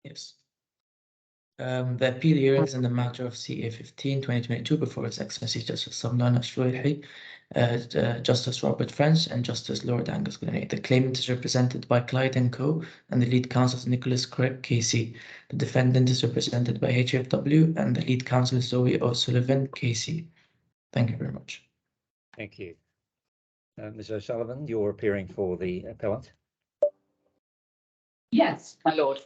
Yes. The appeal here is in the matter of CA 15/2022 before His Excellency Justice Shamlan, Sawalehi, Justice Robert French, and Justice Lord Angus Glennie. The claimant is represented by Clyde & Co. and the lead counsel is Nicholas Craig, KC. The defendant is represented by HFW and the lead counsel is Zoe O'Sullivan, KC. Thank you very much. Thank you. Ms. O'Sullivan, you're appearing for the appellant. Yes, my lord.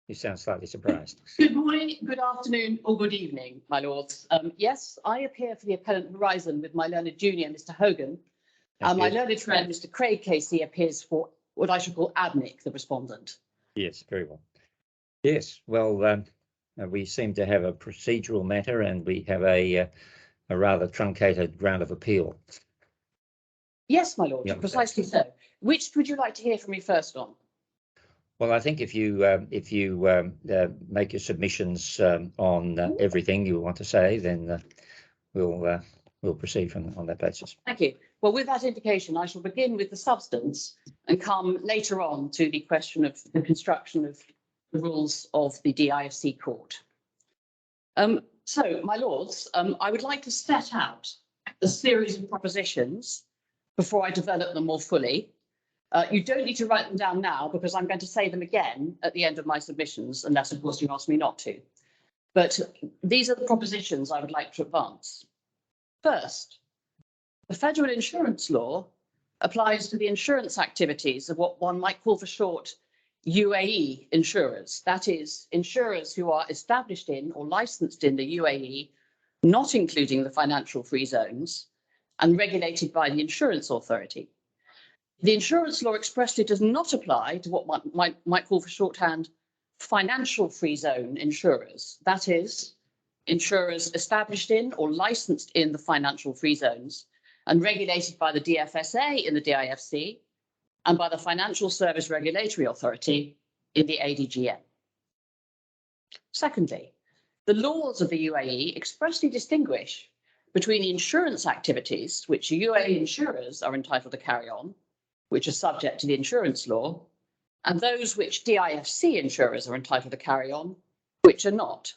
You sound slightly surprised. Good morning, good afternoon, or good evening, my lords. Yes, I appear for the appellant Horizon with my learned junior, Mr. Hogan. And my learned friend, Mr. Craig KC, appears for what I should call ADNIC, the respondent. Yes, very well. Yes, well, we seem to have a procedural matter and we have a rather truncated ground of appeal. Yes, my lord, precisely so. Which would you like to hear from me first on? Well, I think if you make your submissions on everything you want to say, then we'll proceed on that basis. Thank you. Well, with that indication, I shall begin with the substance and come later on to the question of the construction of the rules of the DIFC court. So, my lords, I would like to set out a series of propositions before I develop them more fully. You don't need to write them down now because I'm going to say them again at the end of my submissions, unless, of course, you ask me not to. But these are the propositions I would like to advance. First, the federal insurance law applies to the insurance activities of what one might call for short UAE insurers. That is, insurers who are established in or licensed in the UAE, not including the financial free zones, and regulated by the insurance authority. The insurance law expressly does not apply to what one might call for shorthand financial free zone insurers. That is, insurers established in or licensed in the financial free zones and regulated by the DFSA in the DIFC and by the Financial Service Regulatory Authority in the ADGM. Secondly, the laws of the UAE expressly distinguish between the insurance activities which UAE insurers are entitled to carry on, which are subject to the insurance law, and those which DIFC insurers are entitled to carry on, which are not.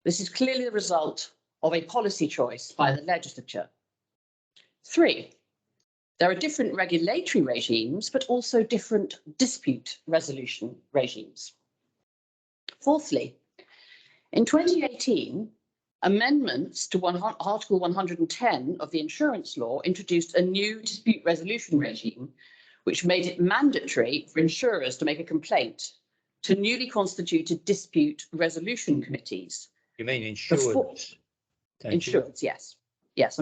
This is clearly the result of a policy choice by the legislature. 3, there are different regulatory regimes, but also different dispute resolution regimes. Fourthly, in 2018, amendments to Article 110 of the insurance law introduced a new dispute resolution regime, which made it mandatory for insurers to make a complaint to newly constituted dispute resolution committees. You mean insurance? Insurance, yes. Yes,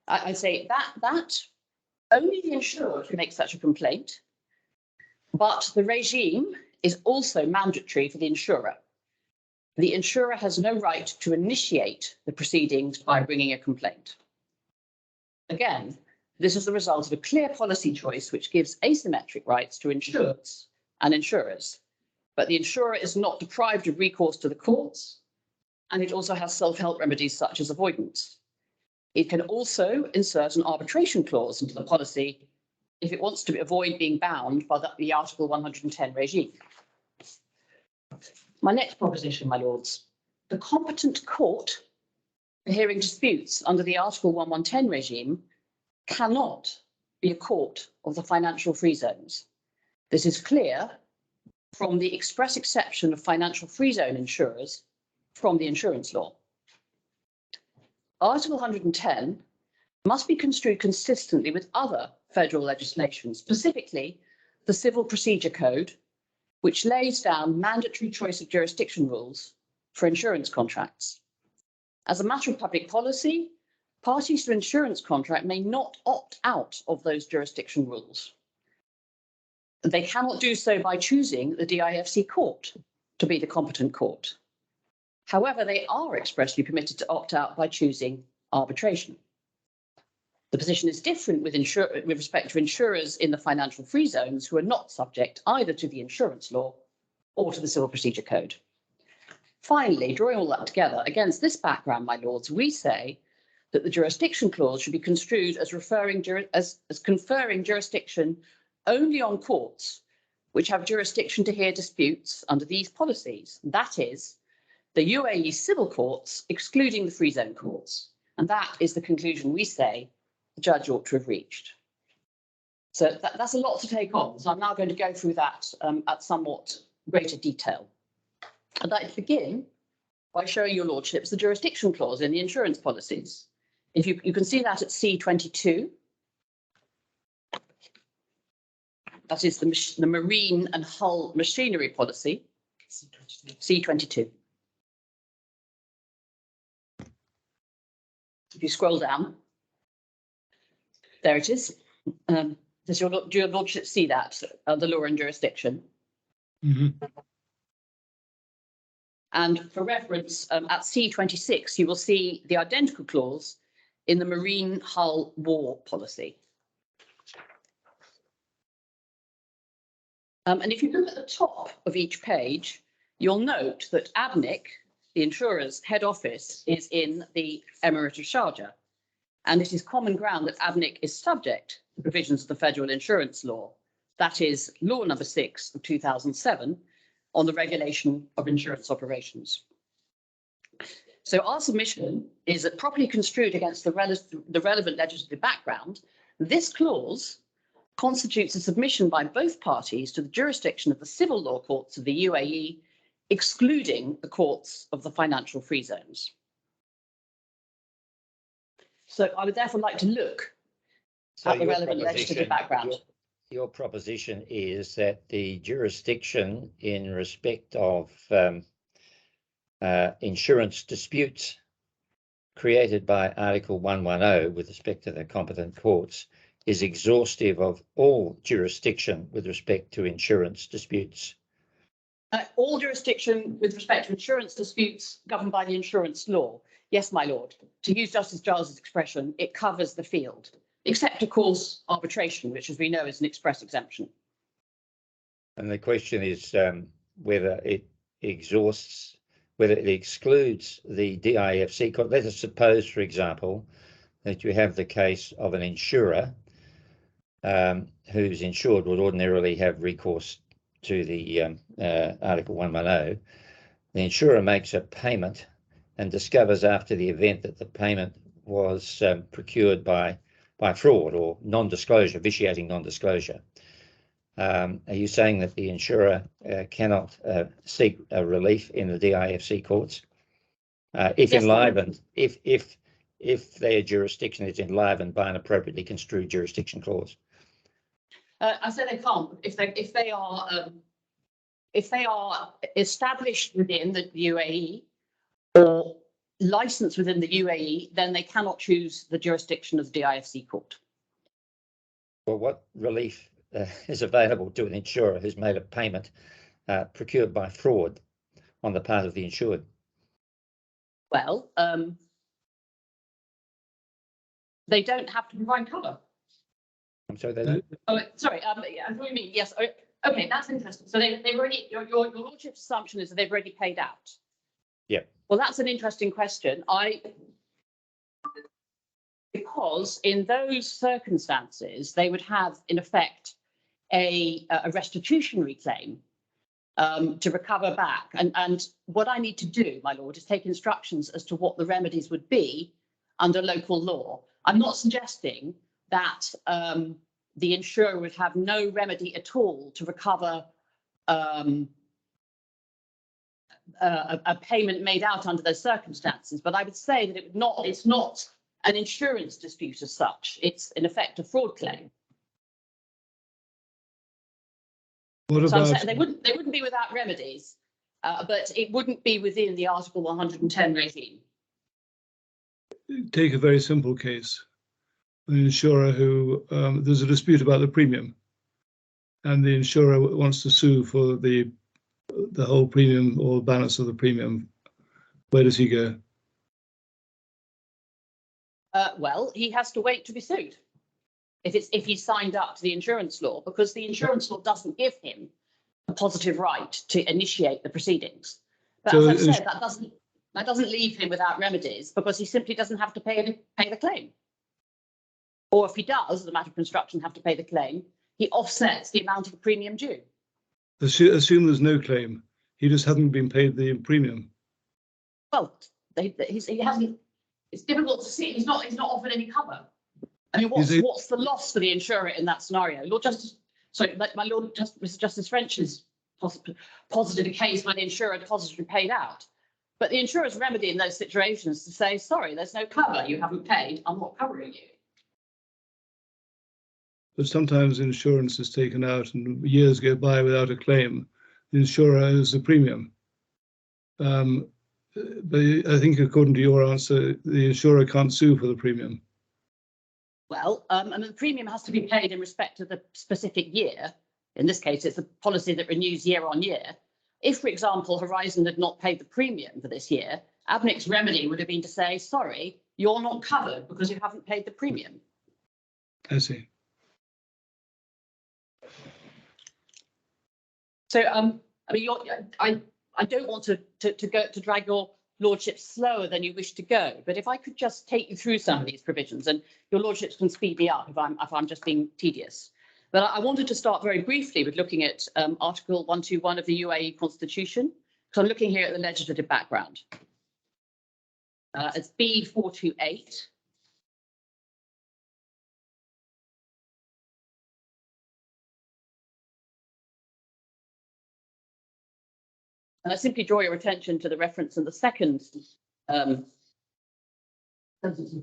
I say that only the insurer can make such a complaint, but the regime is also mandatory for the insurer. The insurer has no right to initiate the proceedings by bringing a complaint. Again, this is the result of a clear policy choice which gives asymmetric rights to insurers and insurers, but the insurer is not deprived of recourse to the courts, and it also has self-help remedies such as avoidance. It can also insert an arbitration clause into the policy if it wants to avoid being bound by the Article 110 regime. My next proposition, my lords, the competent court for hearing disputes under the Article 110 regime cannot be a court of the financial free zones. This is clear from the express exception of financial free zone insurers from the insurance law. Article 110 must be construed consistently with other federal legislation, specifically the Civil Procedure Code, which lays down mandatory choice of jurisdiction rules for insurance contracts. As a matter of public policy, parties to insurance contract may not opt out of those jurisdiction rules. They cannot do so by choosing the DIFC court to be the competent court. However, they are expressly permitted to opt out by choosing arbitration. The position is different with respect to insurers in the financial free zones who are not subject either to the insurance law or to the Civil Procedure Code. Finally, drawing all that together, against this background, my lords, we say that the jurisdiction clause should be construed as conferring jurisdiction only on courts which have jurisdiction to hear disputes under these policies. That is, the UAE civil courts, excluding the free zone courts. And that is the conclusion we say the judge ought to have reached. So that's a lot to take on. So I'm now going to go through that at somewhat greater detail. I'd like to begin by showing your lordships the jurisdiction clause in the insurance policies. If you can see that at C22. That is the marine and hull machinery policy, C22. If you scroll down, there it is. Does your lordship see that, the law and jurisdiction? Mm-hmm. And for reference, at C26, you will see the identical clause in the marine hull war policy. And if you look at the top of each page, you'll note that ABNIC, the insurer's head office, is in the Emirate of Sharjah. And it is common ground that ABNIC is subject to provisions of the federal insurance law. That is law number 6 of 2007 on the regulation of insurance operations. So our submission is that properly construed against the relevant legislative background, this clause constitutes a submission by both parties to the jurisdiction of the civil law courts of the UAE, excluding the courts of the financial free zones. So I would therefore like to look at the relevant legislative background. Your proposition is that the jurisdiction in respect of insurance disputes created by Article 110 with respect to the competent courts is exhaustive of all jurisdiction with respect to insurance disputes. All jurisdiction with respect to insurance disputes governed by the insurance law. Yes, my lord. To use Justice Giles's expression, it covers the field, except, of course, arbitration, which, as we know, is an express exemption. And the question is whether it exhausts, whether it excludes the DIFC court. Let us suppose, for example, that you have the case of an insurer who's insured would ordinarily have recourse to the Article 110. The insurer makes a payment and discovers after the event that the payment was procured by fraud or non-disclosure, vitiating non-disclosure. Are you saying that the insurer cannot seek a relief in the DIFC courts if Yes, enlivened, if their jurisdiction is enlivened by an appropriately construed jurisdiction clause? I say they can't. If they are established within the UAE or licensed within the UAE, then they cannot choose the jurisdiction of the DIFC court. Well, what relief is available to an insurer who's made a payment procured by fraud on the part of the insured? Well, they don't have to provide cover. I'm sorry, they don't? Oh, sorry. Yeah, what do you mean? Yes. Okay, that's interesting. So they've already, your lordship's assumption is that they've already paid out. Yeah. Well, that's an interesting question. Because in those circumstances, they would have, in effect, a restitutionary claim to recover back. And what I need to do, my lord, is take instructions as to what the remedies would be under local law. I'm not suggesting that the insurer would have no remedy at all to recover a payment made out under those circumstances. But I would say that it's not an insurance dispute as such. It's in effect a fraud claim. What So about they wouldn't be without remedies, but it wouldn't be within the Article 110 regime. take a very simple case? An insurer who there's a dispute about the premium, and the insurer wants to sue for the whole premium or balance of the premium. Where does he go? Well, he has to wait to be sued if he's signed up to the insurance law, because the insurance law doesn't give him a positive right to initiate the proceedings. But So as I've said, that doesn't leave him without remedies, because he simply doesn't have to pay the claim. Or if he does, as a matter of construction, have to pay the claim, he offsets the amount of the premium due. Assume there's no claim. He just hasn't been paid the premium. Well, he hasn't. It's difficult to see. He's not offered any cover. I mean, what's the loss for the insurer in that scenario? Lord Justice, sorry, Mr. Justice French has posited a case where the insurer deposited and paid out. But the insurer's remedy in those situations is to say, sorry, there's no cover. You haven't paid. I'm not covering you. But sometimes insurance is taken out and years go by without a claim. The insurer owes the premium. But I think according to your answer, the insurer can't sue for the premium. Well, and the premium has to be paid in respect of the specific year. In this case, it's a policy that renews year on year. If, for example, Horizon had not paid the premium for this year, ABNIC's remedy would have been to say, sorry, you're not covered because you haven't paid the premium. I see. So, I mean, I don't want to drag your lordship slower than you wish to go, but if I could just take you through some of these provisions, and your lordships can speed me up if I'm just being tedious. But I wanted to start very briefly with looking at Article 121 of the UAE Constitution, because I'm looking here at the legislative background. It's B428. And I simply draw your attention to the reference in the second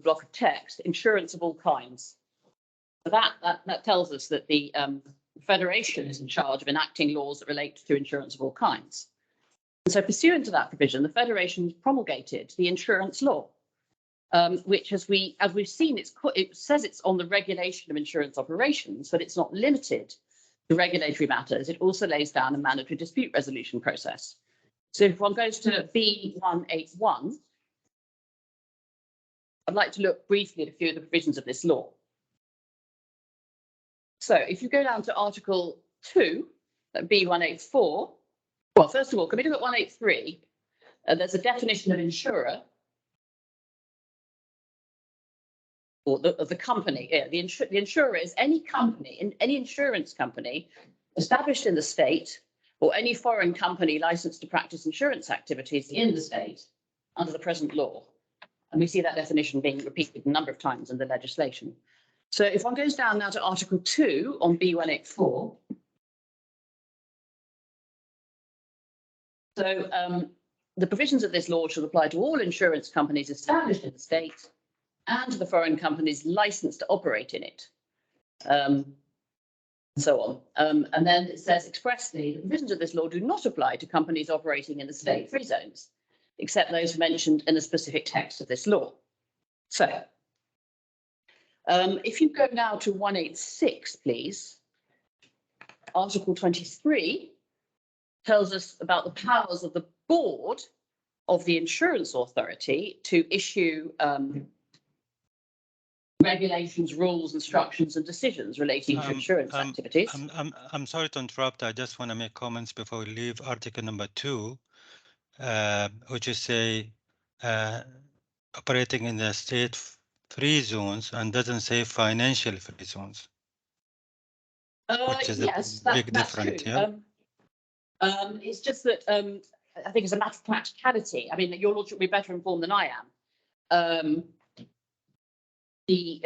block of text, insurance of all kinds. So that tells us that the Federation is in charge of enacting laws that relate to insurance of all kinds. And so pursuant to that provision, the Federation promulgated the insurance law, which as we've seen, it says it's on the regulation of insurance operations, but it's not limited to regulatory matters. It also lays down a mandatory dispute resolution process. So if one goes to B181, I'd like to look briefly at a few of the provisions of this law. So if you go down to Article 2, B184, well, first of all, can we look at 183? There's a definition of insurer, or the company. Yeah, the insurer is any company, any insurance company established in the state, or any foreign company licensed to practice insurance activities in the state under the present law. And we see that definition being repeated a number of times in the legislation. So if one goes down now to Article 2 on B184, so the provisions of this law shall apply to all insurance companies established in the state and to the foreign companies licensed to operate in it. So on. And then it says expressly, the provisions of this law do not apply to companies operating in the state-free zones, except those mentioned in the specific text of this law. So, if you go now to 186, please, Article 23 tells us about the powers of the board of the insurance authority to issue regulations, rules, instructions, and decisions relating to insurance activities. I'm sorry to interrupt. I just want to make comments before we leave Article number 2, which is operating in the state-free zones, and doesn't say financial free zones, which is yes, a big difference. Yeah. It's just that I think it's a matter of practicality. I mean, your lordship will be better informed than I am. It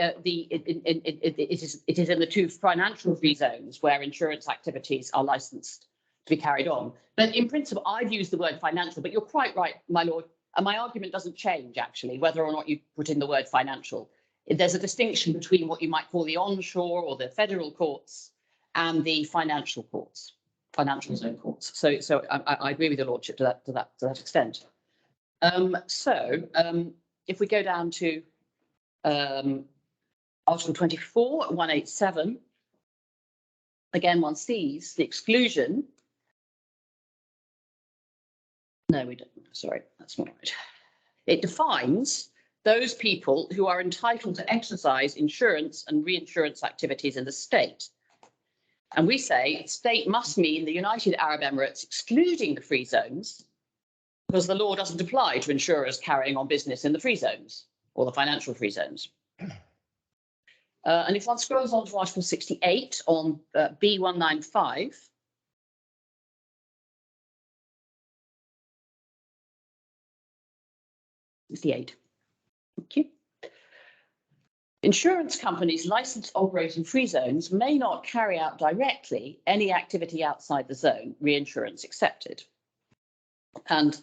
is in the two financial free zones where insurance activities are licensed to be carried on. But in principle, I've used the word financial, but you're quite right, my lord. And my argument doesn't change, actually, whether or not you put in the word financial. There's a distinction between what you might call the onshore or the federal courts and the financial courts, financial zone courts. So I agree with your lordship to that extent. If we go down to Article 24, 187, again, one sees the exclusion. No, we don't. Sorry, that's not right. It defines those people who are entitled to exercise insurance and reinsurance activities in the state. And we say state must mean the United Arab Emirates, excluding the free zones, because the law doesn't apply to insurers carrying on business in the free zones or the financial free zones. And if one scrolls on to Article 68 on B195, thank you. Insurance companies licensed to operate in free zones may not carry out directly any activity outside the zone, reinsurance accepted. And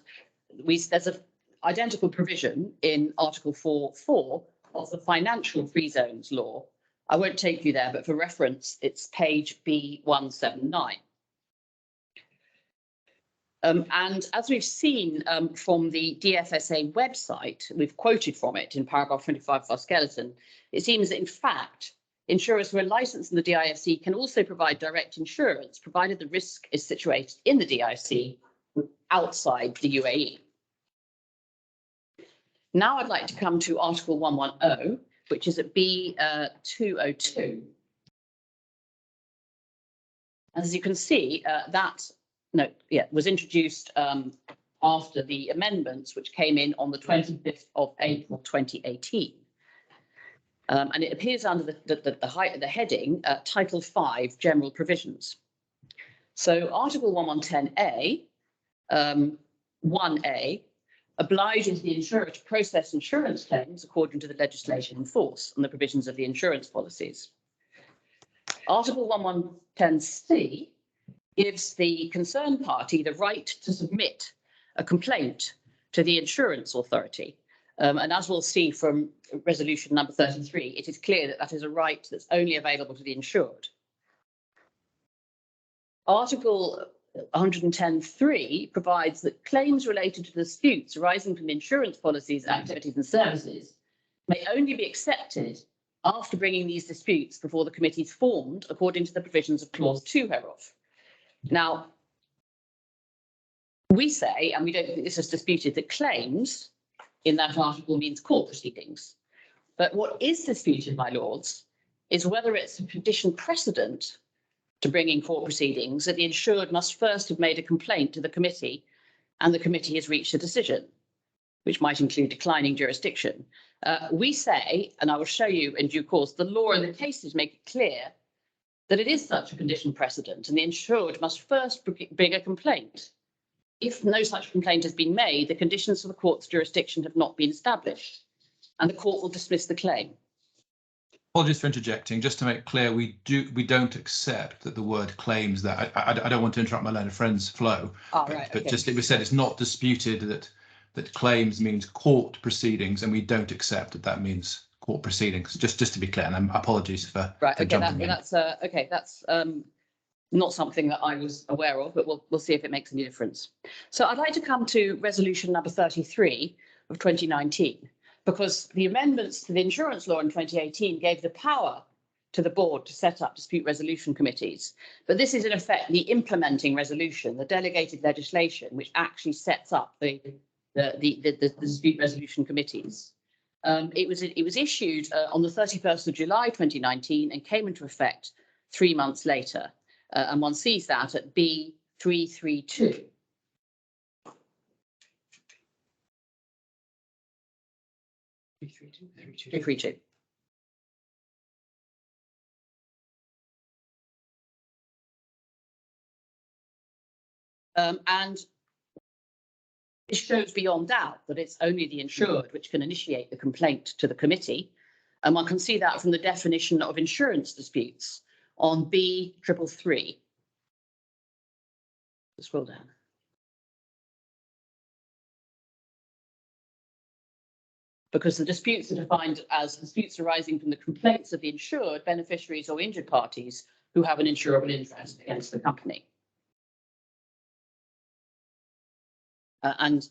there's an identical provision in Article 4.4 of the Financial Free Zones Law. I won't take you there, but for reference, it's page B179. And as we've seen from the DFSA website, we've quoted from it in paragraph 25 of our skeleton, it seems that in fact, insurers who are licensed in the DIFC can also provide direct insurance, provided the risk is situated in the DIFC outside the UAE. Now I'd like to come to Article 110, which is at B202. As you can see, was introduced after the amendments, which came in on the 25th of April 2018. And it appears under the heading Title 5 General Provisions. So Article 1110A, 1A, obliges the insurer to process insurance claims according to the legislation in force and the provisions of the insurance policies. Article 1110C gives the concerned party the right to submit a complaint to the insurance authority. And as we'll see from resolution number 33, it is clear that that is a right that's only available to the insured. Article 110.3 provides that claims related to disputes arising from insurance policies, activities and services may only be accepted after bringing these disputes before the committees formed according to the provisions of clause 2 hereof. Now, we say, and we don't think this is disputed, that claims in that article means court proceedings. But what is disputed, my lords, is whether it's a condition precedent to bringing court proceedings that the insured must first have made a complaint to the committee and the committee has reached a decision, which might include declining jurisdiction. We say, and I will show you in due course, the law and the cases make it clear that it is such a condition precedent and the insured must first bring a complaint. If no such complaint has been made, the conditions for the court's jurisdiction have not been established and the court will dismiss the claim. Apologies for interjecting. Just to make clear, we don't accept that the word claims that. I don't want to interrupt my learned friend's flow, but just it was said it's not disputed that claims means court proceedings, and we don't accept that that means court proceedings. Just to be clear, and apologies for jumping in. That's not something that I was aware of, but we'll see if it makes any difference. So I'd like to come to resolution number 33 of 2019. Because the amendments to the insurance law in 2018 gave the power to the board to set up dispute resolution committees. But this is in effect the implementing resolution, the delegated legislation, which actually sets up the dispute resolution committees. It was issued on the 31st of July 2019 and came into effect 3 months later. And one sees that at B332. B332. And it shows beyond doubt that it's only the insured which can initiate the complaint to the committee. And one can see that from the definition of insurance disputes on B333. Scroll down. Because the disputes are defined as disputes arising from the complaints of the insured, beneficiaries or injured parties who have an insurable interest against the company. And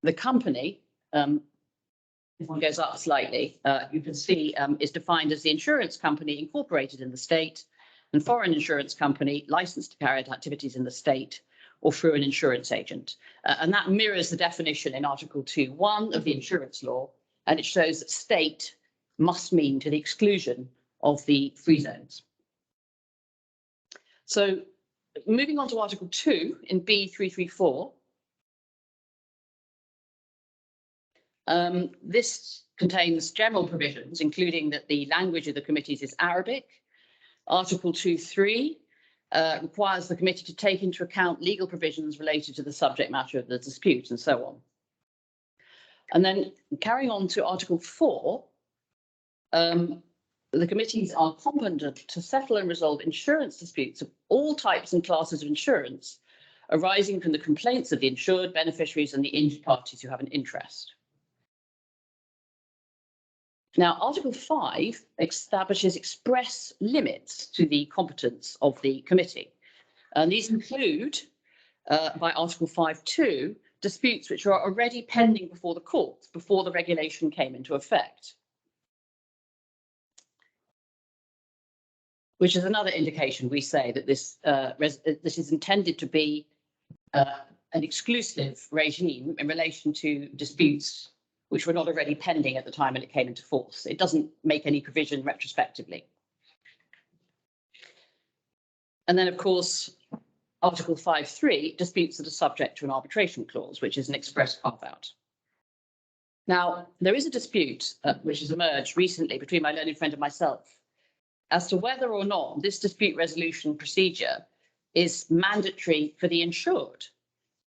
the company, if one goes up slightly, you can see is defined as the insurance company incorporated in the state and foreign insurance company licensed to carry out activities in the state or through an insurance agent. And that mirrors the definition in Article 2.1 of the insurance law, and it shows that state must mean to the exclusion of the free zones. So moving on to Article 2 in B334, this contains general provisions, including that the language of the committees is Arabic. Article 2.3 requires the committee to take into account legal provisions related to the subject matter of the dispute, and so on. And then carrying on to Article 4, the committees are competent to settle and resolve insurance disputes of all types and classes of insurance arising from the complaints of the insured, beneficiaries, and the injured parties who have an interest. Now, Article 5 establishes express limits to the competence of the committee. And these include, by Article 5.2, disputes which are already pending before the courts before the regulation came into effect. Which is another indication, we say, that this is intended to be an exclusive regime in relation to disputes which were not already pending at the time when it came into force. It doesn't make any provision retrospectively. And then, of course, Article 5.3, disputes that are subject to an arbitration clause, which is an express carve-out. Now, there is a dispute which has emerged recently between my learned friend and myself as to whether or not this dispute resolution procedure is mandatory for the insured.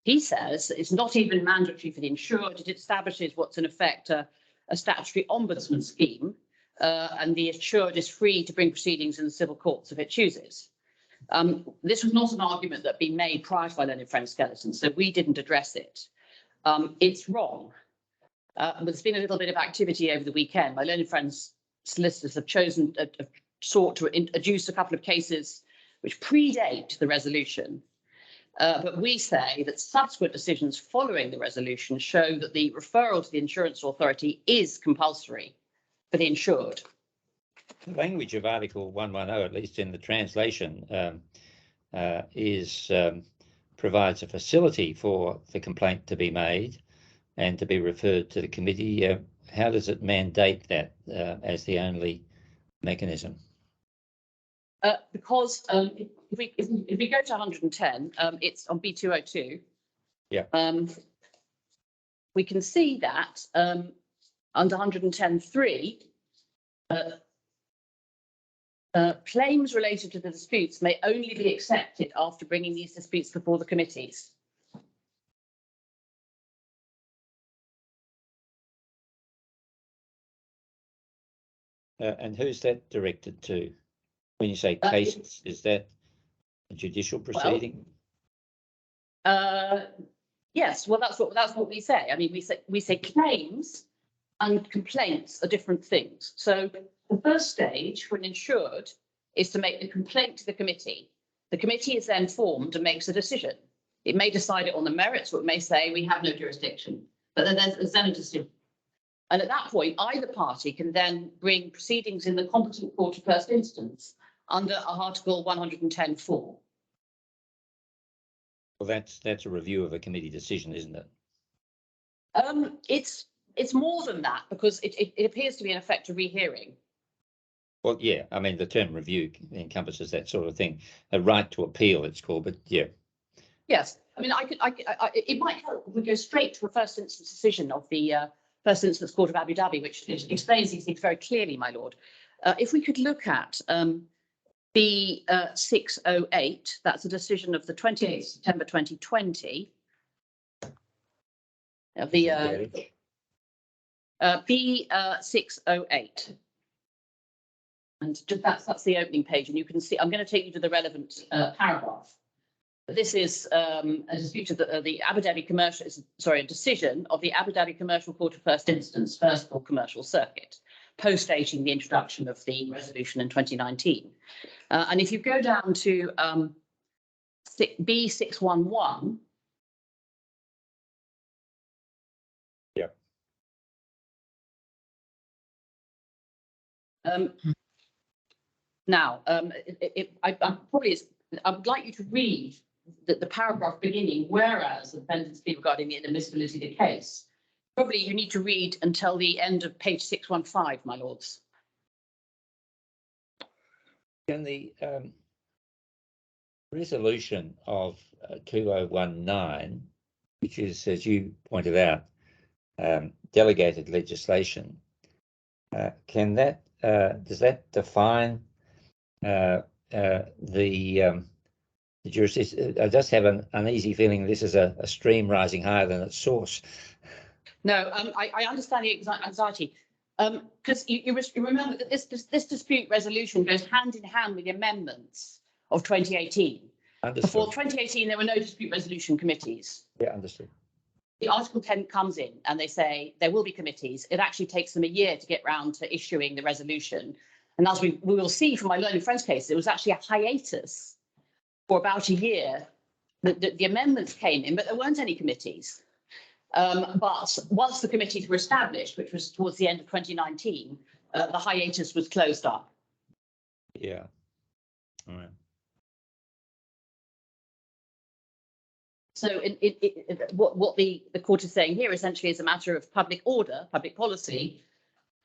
He says it's not even mandatory for the insured. It establishes what's in effect a statutory ombudsman scheme, and the insured is free to bring proceedings in the civil courts if it chooses. This was not an argument that had been made prior to my learned friend Skeleton, so we didn't address it. It's wrong. But there's been a little bit of activity over the weekend. My learned friend's solicitors have sought to adduce a couple of cases which predate the resolution. But we say that subsequent decisions following the resolution show that the referral to the insurance authority is compulsory for the insured. The language of Article 110, at least in the translation, provides a facility for the complaint to be made and to be referred to the committee. How does it mandate that as the only mechanism? Because if we go to 110, it's on B202. Yeah. We can see that under 110.3, claims related to the disputes may only be accepted after bringing these disputes before the committees. And who's that directed to? When you say cases, is that a judicial proceeding? Yes, well, that's what we say. I mean, we say claims and complaints are different things. So the first stage for an insured is to make a complaint to the committee. The committee is then formed and makes a decision. It may decide it on the merits, or it may say we have no jurisdiction. But then there's then a decision. And at that point, either party can then bring proceedings in the competent court of first instance under Article 110.4. Well, that's a review of a committee decision, isn't it? It's more than that, because it appears to be in effect a rehearing. Well, yeah, I mean, the term review encompasses that sort of thing. A right to appeal, it's called, but yeah. Yes, I mean, it might help if we go straight to a first instance decision of the First Instance Court of Abu Dhabi, which explains these things very clearly, my lord. If we could look at B608, that's a decision of the 28th September 2020. The B608. And just that's the opening page, and you can see, I'm going to take you to the relevant paragraph. This is a dispute of the Abu Dhabi commercial, a decision of the Abu Dhabi Commercial Court of First Instance, First or Commercial Circuit, post-dating the introduction of the resolution in 2019. And if you go down to B611. Yeah. Now, I would like you to read the paragraph beginning, whereas the defendants be regarding the inadmissibility of the case. Probably you need to read until the end of page 615, my lords. Can the resolution of 2019, which is, as you pointed out, delegated legislation, Can that does that define the jurisdiction? I just have an uneasy feeling this is a stream rising higher than its source. No, I understand the anxiety, because you remember that this dispute resolution goes hand in hand with the amendments of 2018. Understood. Before 2018, there were no dispute resolution committees. Yeah, understood. The Article 10 comes in and they say there will be committees. It actually takes them a year to get round to issuing the resolution. And as we will see from my learning friends case, it was actually a hiatus for about a year. The amendments came in, but there weren't any committees. But once the committees were established, which was towards the end of 2019, the hiatus was closed up. Yeah. All right. So what the court is saying here essentially is a matter of public order, public policy,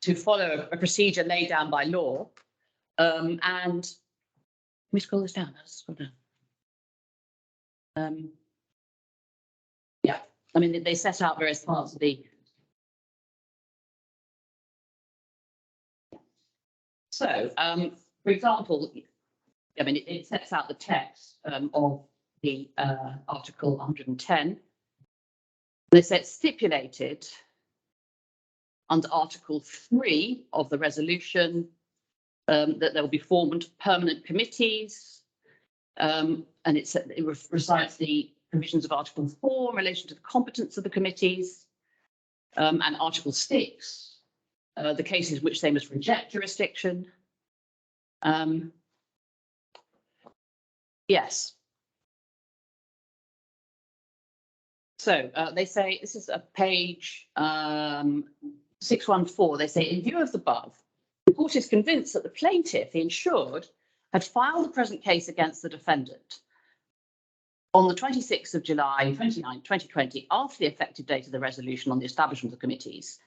to follow a procedure laid down by law. And we scroll this down. Let's scroll down. Yeah, I mean, they set out various parts of the. So, for example, I mean, it sets out the text of the Article 110. They said stipulated under Article 3 of the resolution that there will be formed permanent committees, and it recites the provisions of Article 4 in relation to the competence of the committees, and Article 6, the cases which they must reject jurisdiction. Yes. So they say, this is a page 614, they say, in view of the above, the court is convinced that the plaintiff, the insured, had filed the present case against the defendant on the 26th of July 2020, after the effective date of the resolution on the establishment of the committees.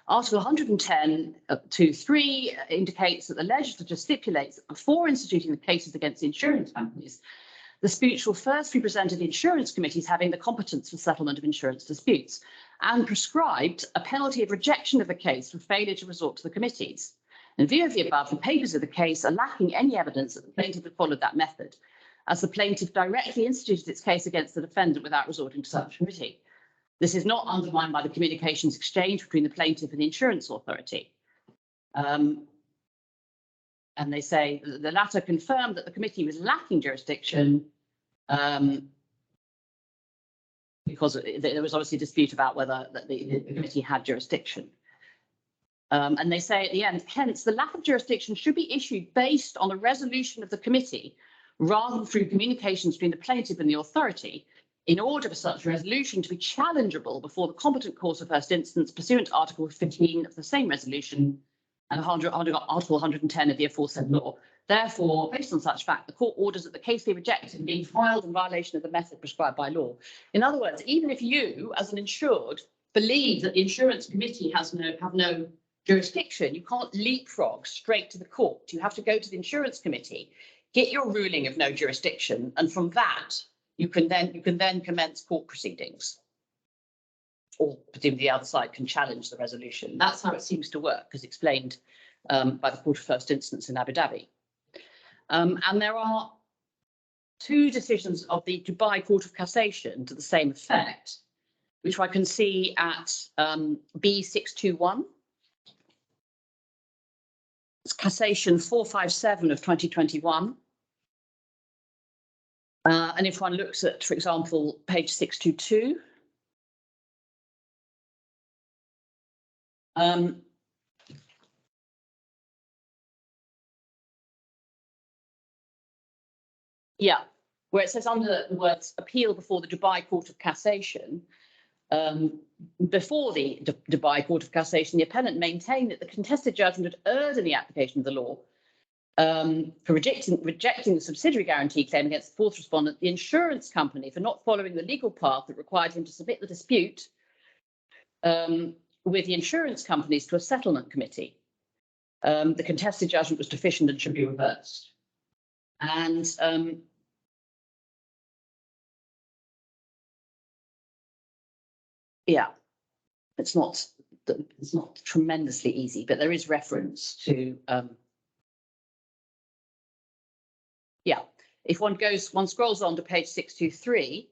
Article 110(2)(3) indicates that the legislature stipulates that before instituting the cases against the insurance companies, the dispute shall first be presented to the insurance committees having the competence for settlement of insurance disputes, and prescribed a penalty of rejection of the case for failure to resort to the committees. In view of the above, the papers of the case are lacking any evidence that the plaintiff had followed that method, as the plaintiff directly instituted its case against the defendant without resorting to such committee. This is not undermined by the communications exchange between the plaintiff and the insurance authority. And they say that the latter confirmed that the committee was lacking jurisdiction because there was obviously a dispute about whether the committee had jurisdiction. And they say at the end, hence, the lack of jurisdiction should be issued based on a resolution of the committee rather than through communications between the plaintiff and the authority, in order for such a resolution to be challengeable before the competent court of first instance pursuant to Article 15 of the same resolution and Article 110 of the aforesaid law. Therefore, based on such fact, the court orders that the case be rejected, being filed in violation of the method prescribed by law. In other words, even if you, as an insured, believe that the insurance committee have no jurisdiction, you can't leapfrog straight to the court. You have to go to the insurance committee, get your ruling of no jurisdiction, and from that, you can then commence court proceedings. Or presumably the other side can challenge the resolution. That's how it seems to work, as explained by the Court of First Instance in Abu Dhabi. And there are two decisions of the Dubai Court of Cassation to the same effect, which I can see at B621. It's Cassation 457 of 2021. And if one looks at, for example, page 622, yeah, where it says under the words appeal before the Dubai Court of Cassation, before the Dubai Court of Cassation, the appellant maintained that the contested judgment had erred in the application of the law for rejecting the subsidiary guarantee claim against the fourth respondent, the insurance company for not following the legal path that required him to submit the dispute with the insurance companies to a settlement committee. The contested judgment was deficient and should be reversed. And yeah, it's not, tremendously easy, but there is reference to, yeah, if one scrolls on to page 623,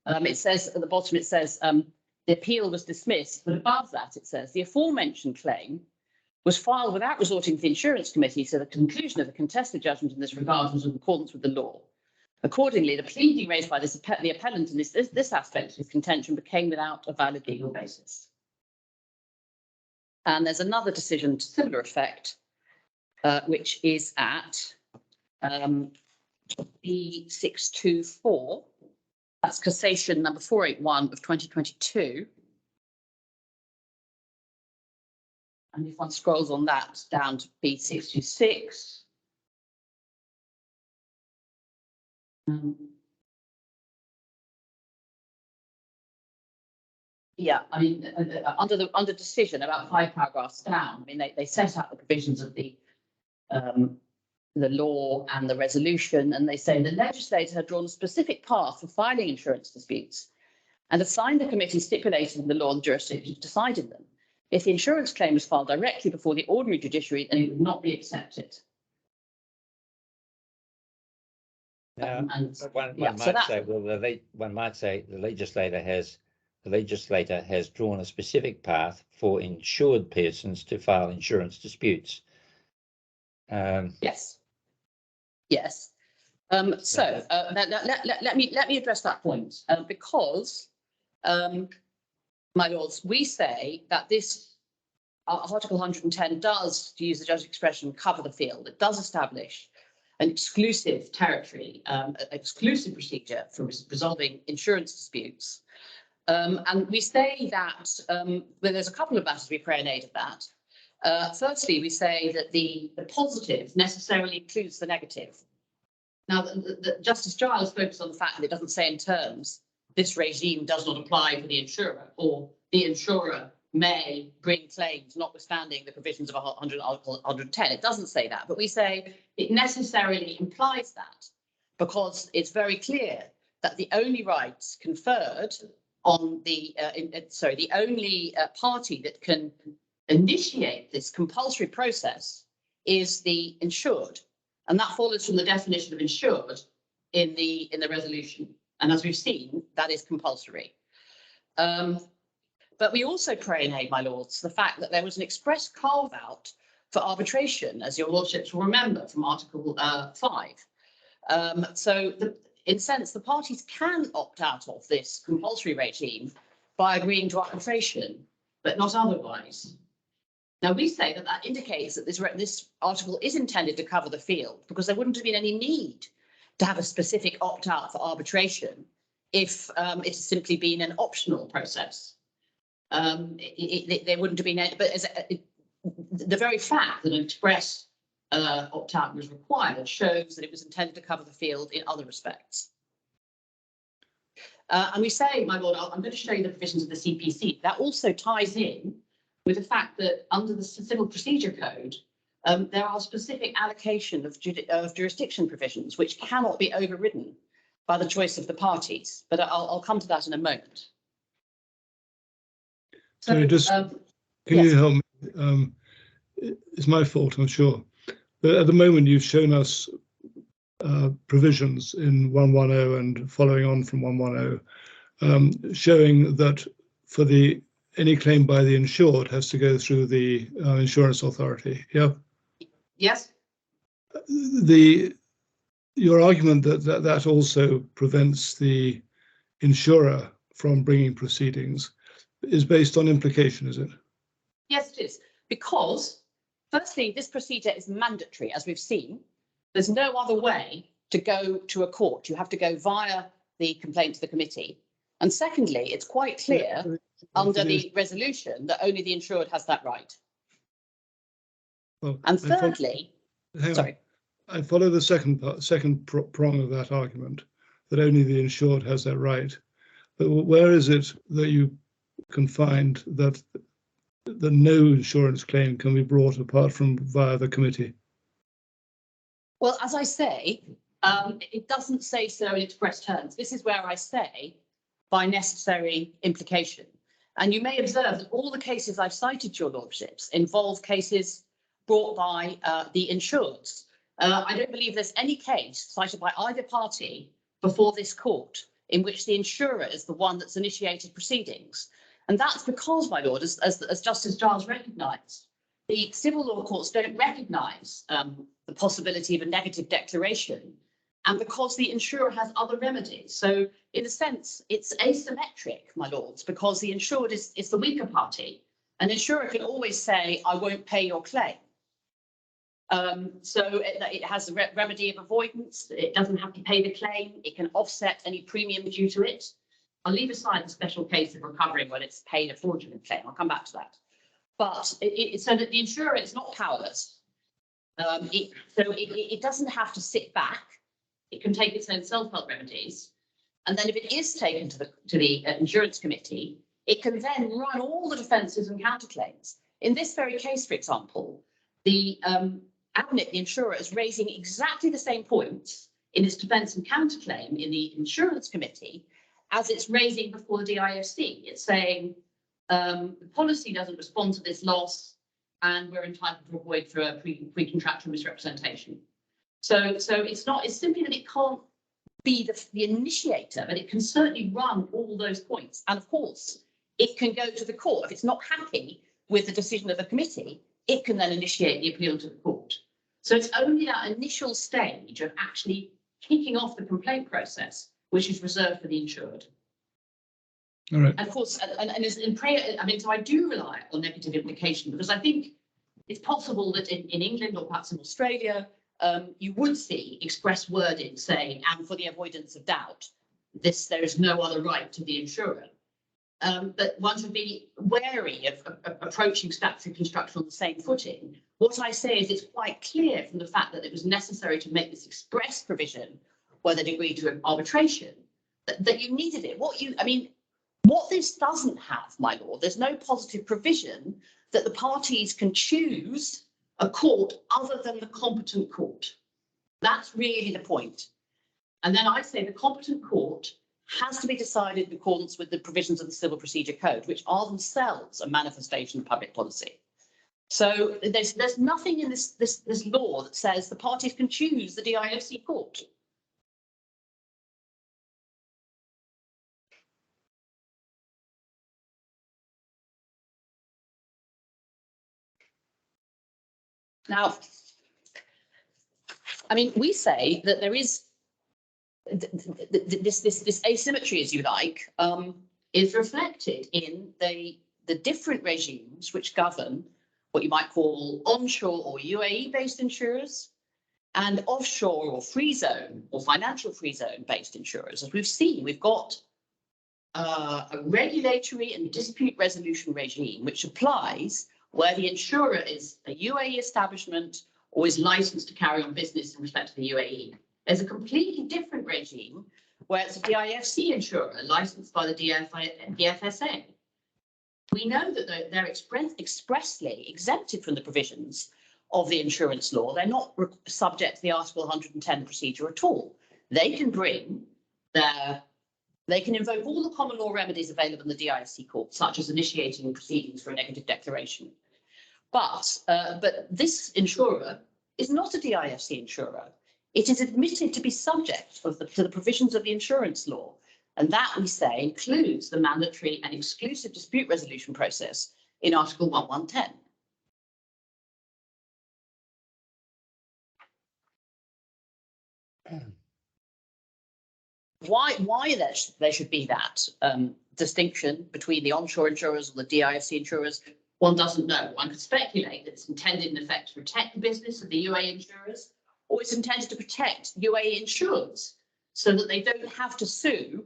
it says at the bottom, it says the appeal was dismissed, but above that it says the aforementioned claim was filed without resorting to the insurance committee, so the conclusion of the contested judgment in this regard was in accordance with the law. Accordingly, the pleading raised by the appellant in this aspect of his contention became without a valid legal basis. And there's another decision to similar effect, which is at B624. That's cassation number 481 of 2022. And if one scrolls on that down to B626. Yeah, I mean, under decision about 5 paragraphs down, I mean, they set out the provisions of the law and the resolution, and they say the legislator had drawn a specific path for filing insurance disputes and assigned the committee stipulating the law and jurisdiction to decide in them. If the insurance claim was filed directly before the ordinary judiciary, then it would not be accepted. Now, one might say the legislator has drawn a specific path for insured persons to file insurance disputes. Yes. Yes. So let me address that point because, my lords, we say that this Article 110 does, to use the judge's expression, cover the field. It does establish an exclusive territory, exclusive procedure for resolving insurance disputes. And we say that well, there's a couple of matters we pray in aid of that. Firstly, we say that the positive necessarily includes the negative. Now, Justice Giles focused on the fact that it doesn't say in terms this regime does not apply for the insurer, or the insurer may bring claims notwithstanding the provisions of Article 110. It doesn't say that, but we say it necessarily implies that because it's very clear that the only rights conferred on the the only party that can initiate this compulsory process is the insured, and that follows from the definition of insured in the resolution. And as we've seen, that is compulsory. But we also pray in aid, my lords, the fact that there was an express carve out for arbitration, as your lordships will remember from Article 5. So in a sense, the parties can opt out of this compulsory regime by agreeing to arbitration, but not otherwise. Now, we say that that indicates that this article is intended to cover the field because there wouldn't have been any need to have a specific opt-out for arbitration if it has simply been an optional process. There wouldn't have been any, but the very fact that an express opt-out was required shows that it was intended to cover the field in other respects. And we say, my lord, I'm going to show you the provisions of the CPC. That also ties in with the fact that under the Civil Procedure Code, there are specific allocation of jurisdiction provisions which cannot be overridden by the choice of the parties. But I'll come to that in a moment. So just can you help me? It's my fault, I'm sure. But at the moment, you've shown us provisions in 110 and following on from 110, showing that for any claim by the insured has to go through the insurance authority. Yeah. Yes. Your argument that also prevents the insurer from bringing proceedings is based on implication, is it? Yes, it is. Because, firstly, this procedure is mandatory, as we've seen. There's no other way to go to a court. You have to go via the complaint to the committee. And secondly, it's quite clear under the resolution that only the insured has that right. Well, and thirdly, I follow the second prong of that argument, that only the insured has that right. But where is it that you can find that no insurance claim can be brought apart from via the committee? Well, as I say, it doesn't say so in express terms. This is where I say by necessary implication. And you may observe that all the cases I've cited to your lordships involve cases brought by the insureds. I don't believe there's any case cited by either party before this court in which the insurer is the one that's initiated proceedings. And that's because, my lord, as Justice Giles recognised, the civil law courts don't recognise the possibility of a negative declaration, and because the insurer has other remedies. So in a sense, it's asymmetric, my lords, because the insured is the weaker party. An insurer can always say, I won't pay your claim. So it has a remedy of avoidance. It doesn't have to pay the claim. It can offset any premium due to it. I'll leave aside the special case of recovering when it's paid a fraudulent claim. I'll come back to that. But so that the insurer is not powerless. It doesn't have to sit back. It can take its own self-help remedies. And then if it is taken to the insurance committee, it can then run all the defences and counterclaims. In this very case, for example, the ADNIC, the insurer, is raising exactly the same points in its defence and counterclaim in the insurance committee as it's raising before the DIFC. It's saying the policy doesn't respond to this loss and we're entitled to avoid through a pre-contractual misrepresentation. So it's simply that it can't be the initiator, but it can certainly run all those points. And of course, it can go to the court. If it's not happy with the decision of the committee, it can then initiate the appeal to the court. So it's only that initial stage of actually kicking off the complaint process, which is reserved for the insured. All right. And of course, and as in prayer, I mean, so I do rely on negative implication because I think it's possible that in England or perhaps in Australia, you would see express wording saying, and for the avoidance of doubt, there is no other right to the insurer. But one should be wary of approaching statutory construction on the same footing. What I say is it's quite clear from the fact that it was necessary to make this express provision where they'd agreed to an arbitration, that you needed it. What this doesn't have, my lord, there's no positive provision that the parties can choose a court other than the competent court. That's really the point. And then I say the competent court has to be decided in accordance with the provisions of the Civil Procedure Code, which are themselves a manifestation of public policy. So there's nothing in this law that says the parties can choose the DIFC court. Now, I mean, we say that there is this asymmetry, as you like, is reflected in the different regimes which govern what you might call onshore or UAE-based insurers and offshore or free zone or financial free zone based insurers. As we've seen, we've got a regulatory and dispute resolution regime which applies where the insurer is a UAE establishment or is licensed to carry on business in respect to the UAE. There's a completely different regime where it's a DIFC insurer licensed by the DFSA. We know that they're expressly exempted from the provisions of the insurance law. They're not subject to the Article 110 procedure at all. They can invoke all the common law remedies available in the DIFC court, such as initiating proceedings for a negative declaration. But this insurer is not a DIFC insurer. It is admitted to be subject to the provisions of the insurance law. And that, we say, includes the mandatory and exclusive dispute resolution process in Article 1110. Why there should be that distinction between the onshore insurers or the DIFC insurers, one doesn't know. One could speculate that it's intended in effect to protect the business of the UAE insurers, or it's intended to protect UAE insurers so that they don't have to sue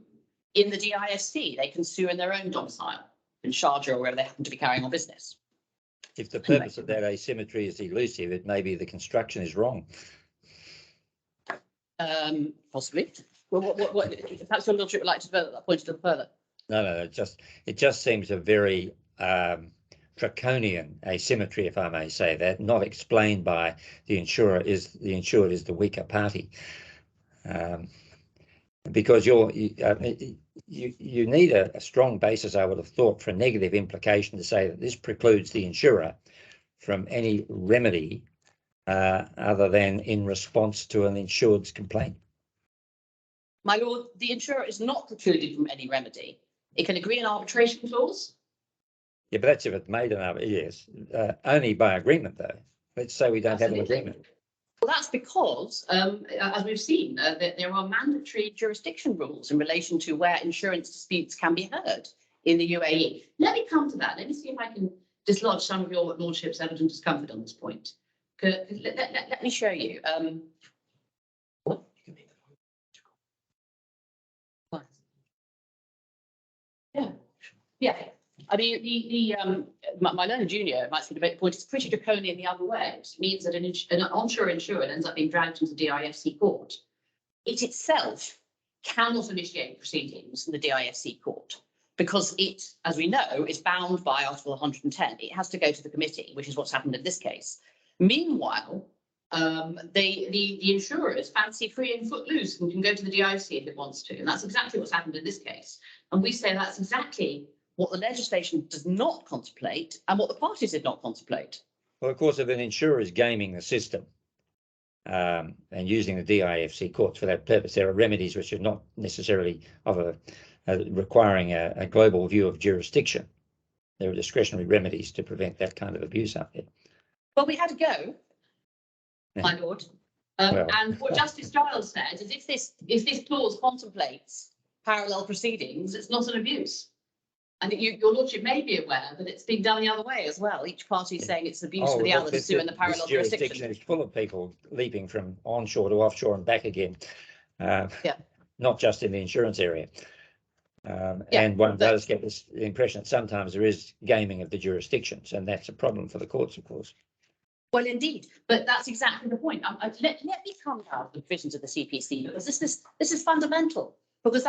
in the DIFC. They can sue in their own domicile, in Sharjah or wherever they happen to be carrying on business. If the purpose of that asymmetry is elusive, it may be the construction is wrong. Possibly. Well, what perhaps your lordship would like to develop that point a little further. No, it just seems a very draconian asymmetry, if I may say that, not explained by the insured is the weaker party, because you need a strong basis, I would have thought, for a negative implication to say that this precludes the insurer from any remedy other than in response to an insured's complaint. My lord, the insurer is not precluded from any remedy. It can agree an arbitration clause. Yeah, but that's if it's made an arbitration. Yes, only by agreement, though. Let's say we don't have an agreement. Well, that's because, as we've seen, that there are mandatory jurisdiction rules in relation to where insurance disputes can be heard in the UAE. Let me come to that. Let me see if I can dislodge some of your lordship's evident discomfort on this point. Let me show you. Yeah. I mean, my learned junior might see the debate point is pretty draconian the other way. It means that an onshore insurer ends up being dragged into the DIFC court. It itself cannot initiate proceedings in the DIFC court because it, as we know, is bound by Article 110. It has to go to the committee, which is what's happened in this case. Meanwhile, the insurers fancy free and foot loose and can go to the DIFC if it wants to. And that's exactly what's happened in this case. And we say that's exactly what the legislation does not contemplate and what the parties did not contemplate. Well, of course, if an insurer is gaming the system and using the DIFC courts for that purpose, there are remedies which are not necessarily of requiring a global view of jurisdiction. There are discretionary remedies to prevent that kind of abuse out there. Well, we had a go, my lord. And what Justice Giles said is if this clause contemplates parallel proceedings, it's not an abuse. And your lordship may be aware that it's being done the other way as well. Each party is saying it's abuse for the other to sue in the parallel jurisdiction. It's full of people leaping from onshore to offshore and back again. Not just in the insurance area. And one does get this impression that sometimes there is gaming of the jurisdictions, and that's a problem for the courts, of course. Well, indeed, but that's exactly the point. Let me come down to the provisions of the CPC because this is fundamental. Because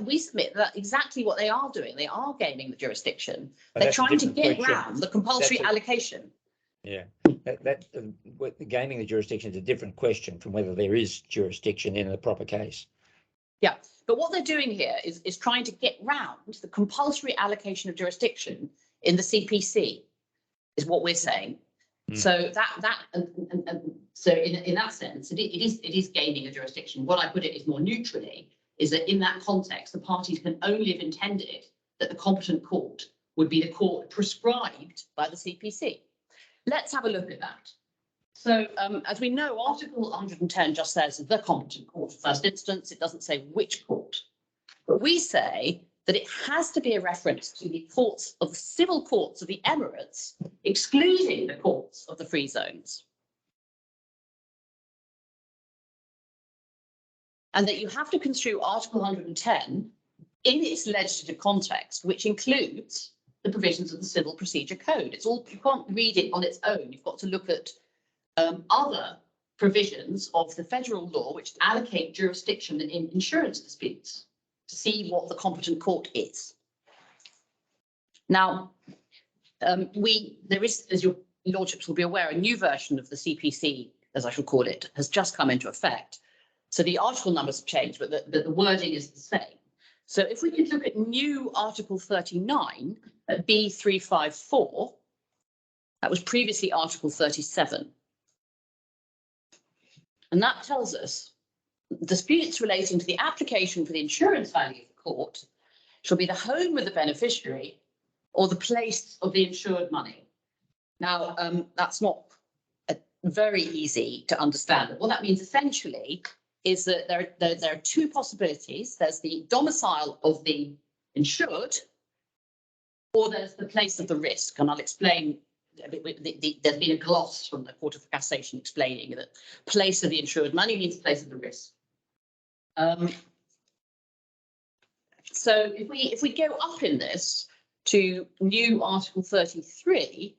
we submit that exactly what they are doing. They are gaming the jurisdiction. They're trying to get around the compulsory allocation. Yeah, gaming the jurisdiction is a different question from whether there is jurisdiction in a proper case. Yeah, but what they're doing here is trying to get round the compulsory allocation of jurisdiction in the CPC, is what we're saying. So so in that sense, it is gaming a jurisdiction. What I put it is more neutrally. Is that in that context, the parties can only have intended that the competent court would be the court prescribed by the CPC. Let's have a look at that. So as we know, Article 110 just says the competent court first instance. It doesn't say which court. But we say that it has to be a reference to the courts of the civil courts of the Emirates, excluding the courts of the free zones. And that you have to construe Article 110 in its legislative context, which includes the provisions of the Civil Procedure Code. It's all, you can't read it on its own. You've got to look at other provisions of the federal law which allocate jurisdiction in insurance disputes to see what the competent court is. Now, there is, as your lordships will be aware, a new version of the CPC, as I shall call it, has just come into effect. So the article numbers have changed, but the wording is the same. So if we could look at new Article 39 at B354, that was previously Article 37. And that tells us disputes relating to the application for the insurance value of the court shall be the home of the beneficiary or the place of the insured money. Now, that's not very easy to understand. What that means essentially is that there are two possibilities. There's the domicile of the insured, or there's the place of the risk. And I'll explain, there's been a gloss from the Court of Cassation explaining that place of the insured money means place of the risk. So if we go up in this to new Article 33,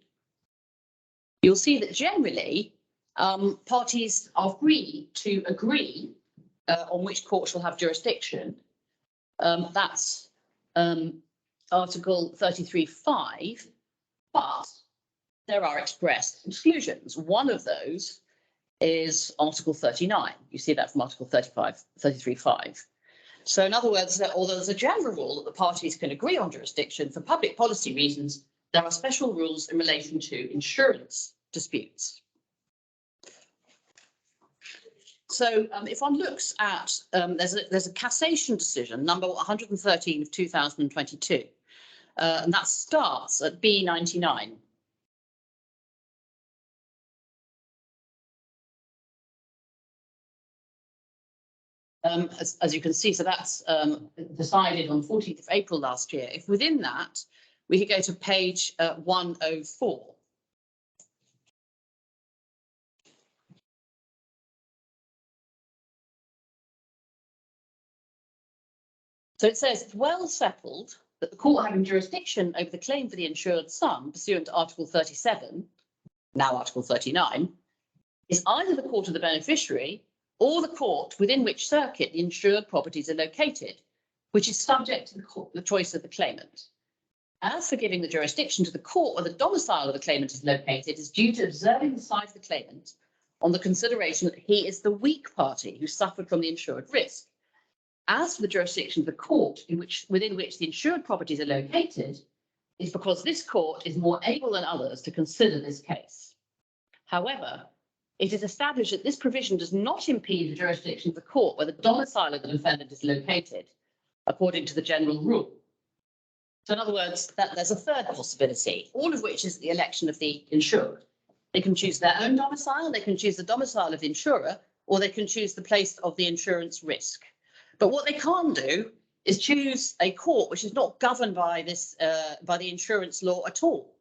you'll see that generally parties are free to agree on which court shall have jurisdiction. That's Article 33.5, but there are expressed exclusions. One of those is Article 39. You see that from Article 33.5. So in other words, although there's a general rule that the parties can agree on jurisdiction, for public policy reasons, there are special rules in relation to insurance disputes. So if one looks at, there's a cassation decision, number 113 of 2022, and that starts at B99. As you can see, so that's decided on 14th of April last year. If within that, we could go to page 104. So it says, it's well settled that the court having jurisdiction over the claim for the insured sum pursuant to Article 37, now Article 39, is either the court of the beneficiary or the court within which circuit the insured properties are located, which is subject to the choice of the claimant. As for giving the jurisdiction to the court where the domicile of the claimant is located is due to observing the side of the claimant on the consideration that he is the weak party who suffered from the insured risk. As for the jurisdiction of the court within which the insured properties are located, is because this court is more able than others to consider this case. However, it is established that this provision does not impede the jurisdiction of the court where the domicile of the defendant is located, according to the general rule. So in other words, that there's a third possibility, all of which is the election of the insured. They can choose their own domicile, they can choose the domicile of the insurer, or they can choose the place of the insurance risk. But what they can't do is choose a court which is not governed by this, by the insurance law at all,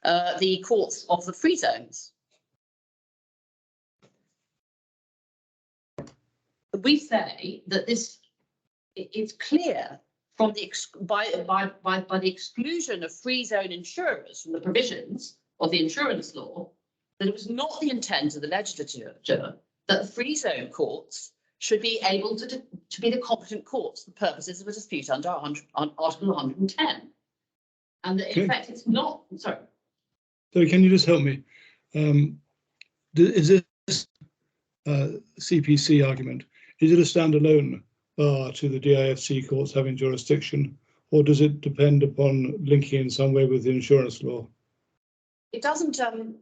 the courts of the free zones. We say that this, it's clear from the by the exclusion of free zone insurers from the provisions of the insurance law that it was not the intent of the legislature that the free zone courts should be able to be the competent courts for purposes of a dispute under Article 110, and that in fact it's not. Sorry. So can you just help me? Is this CPC argument? Is it a standalone bar to the DIFC courts having jurisdiction, or does it depend upon linking in some way with the insurance law? It doesn't. I'm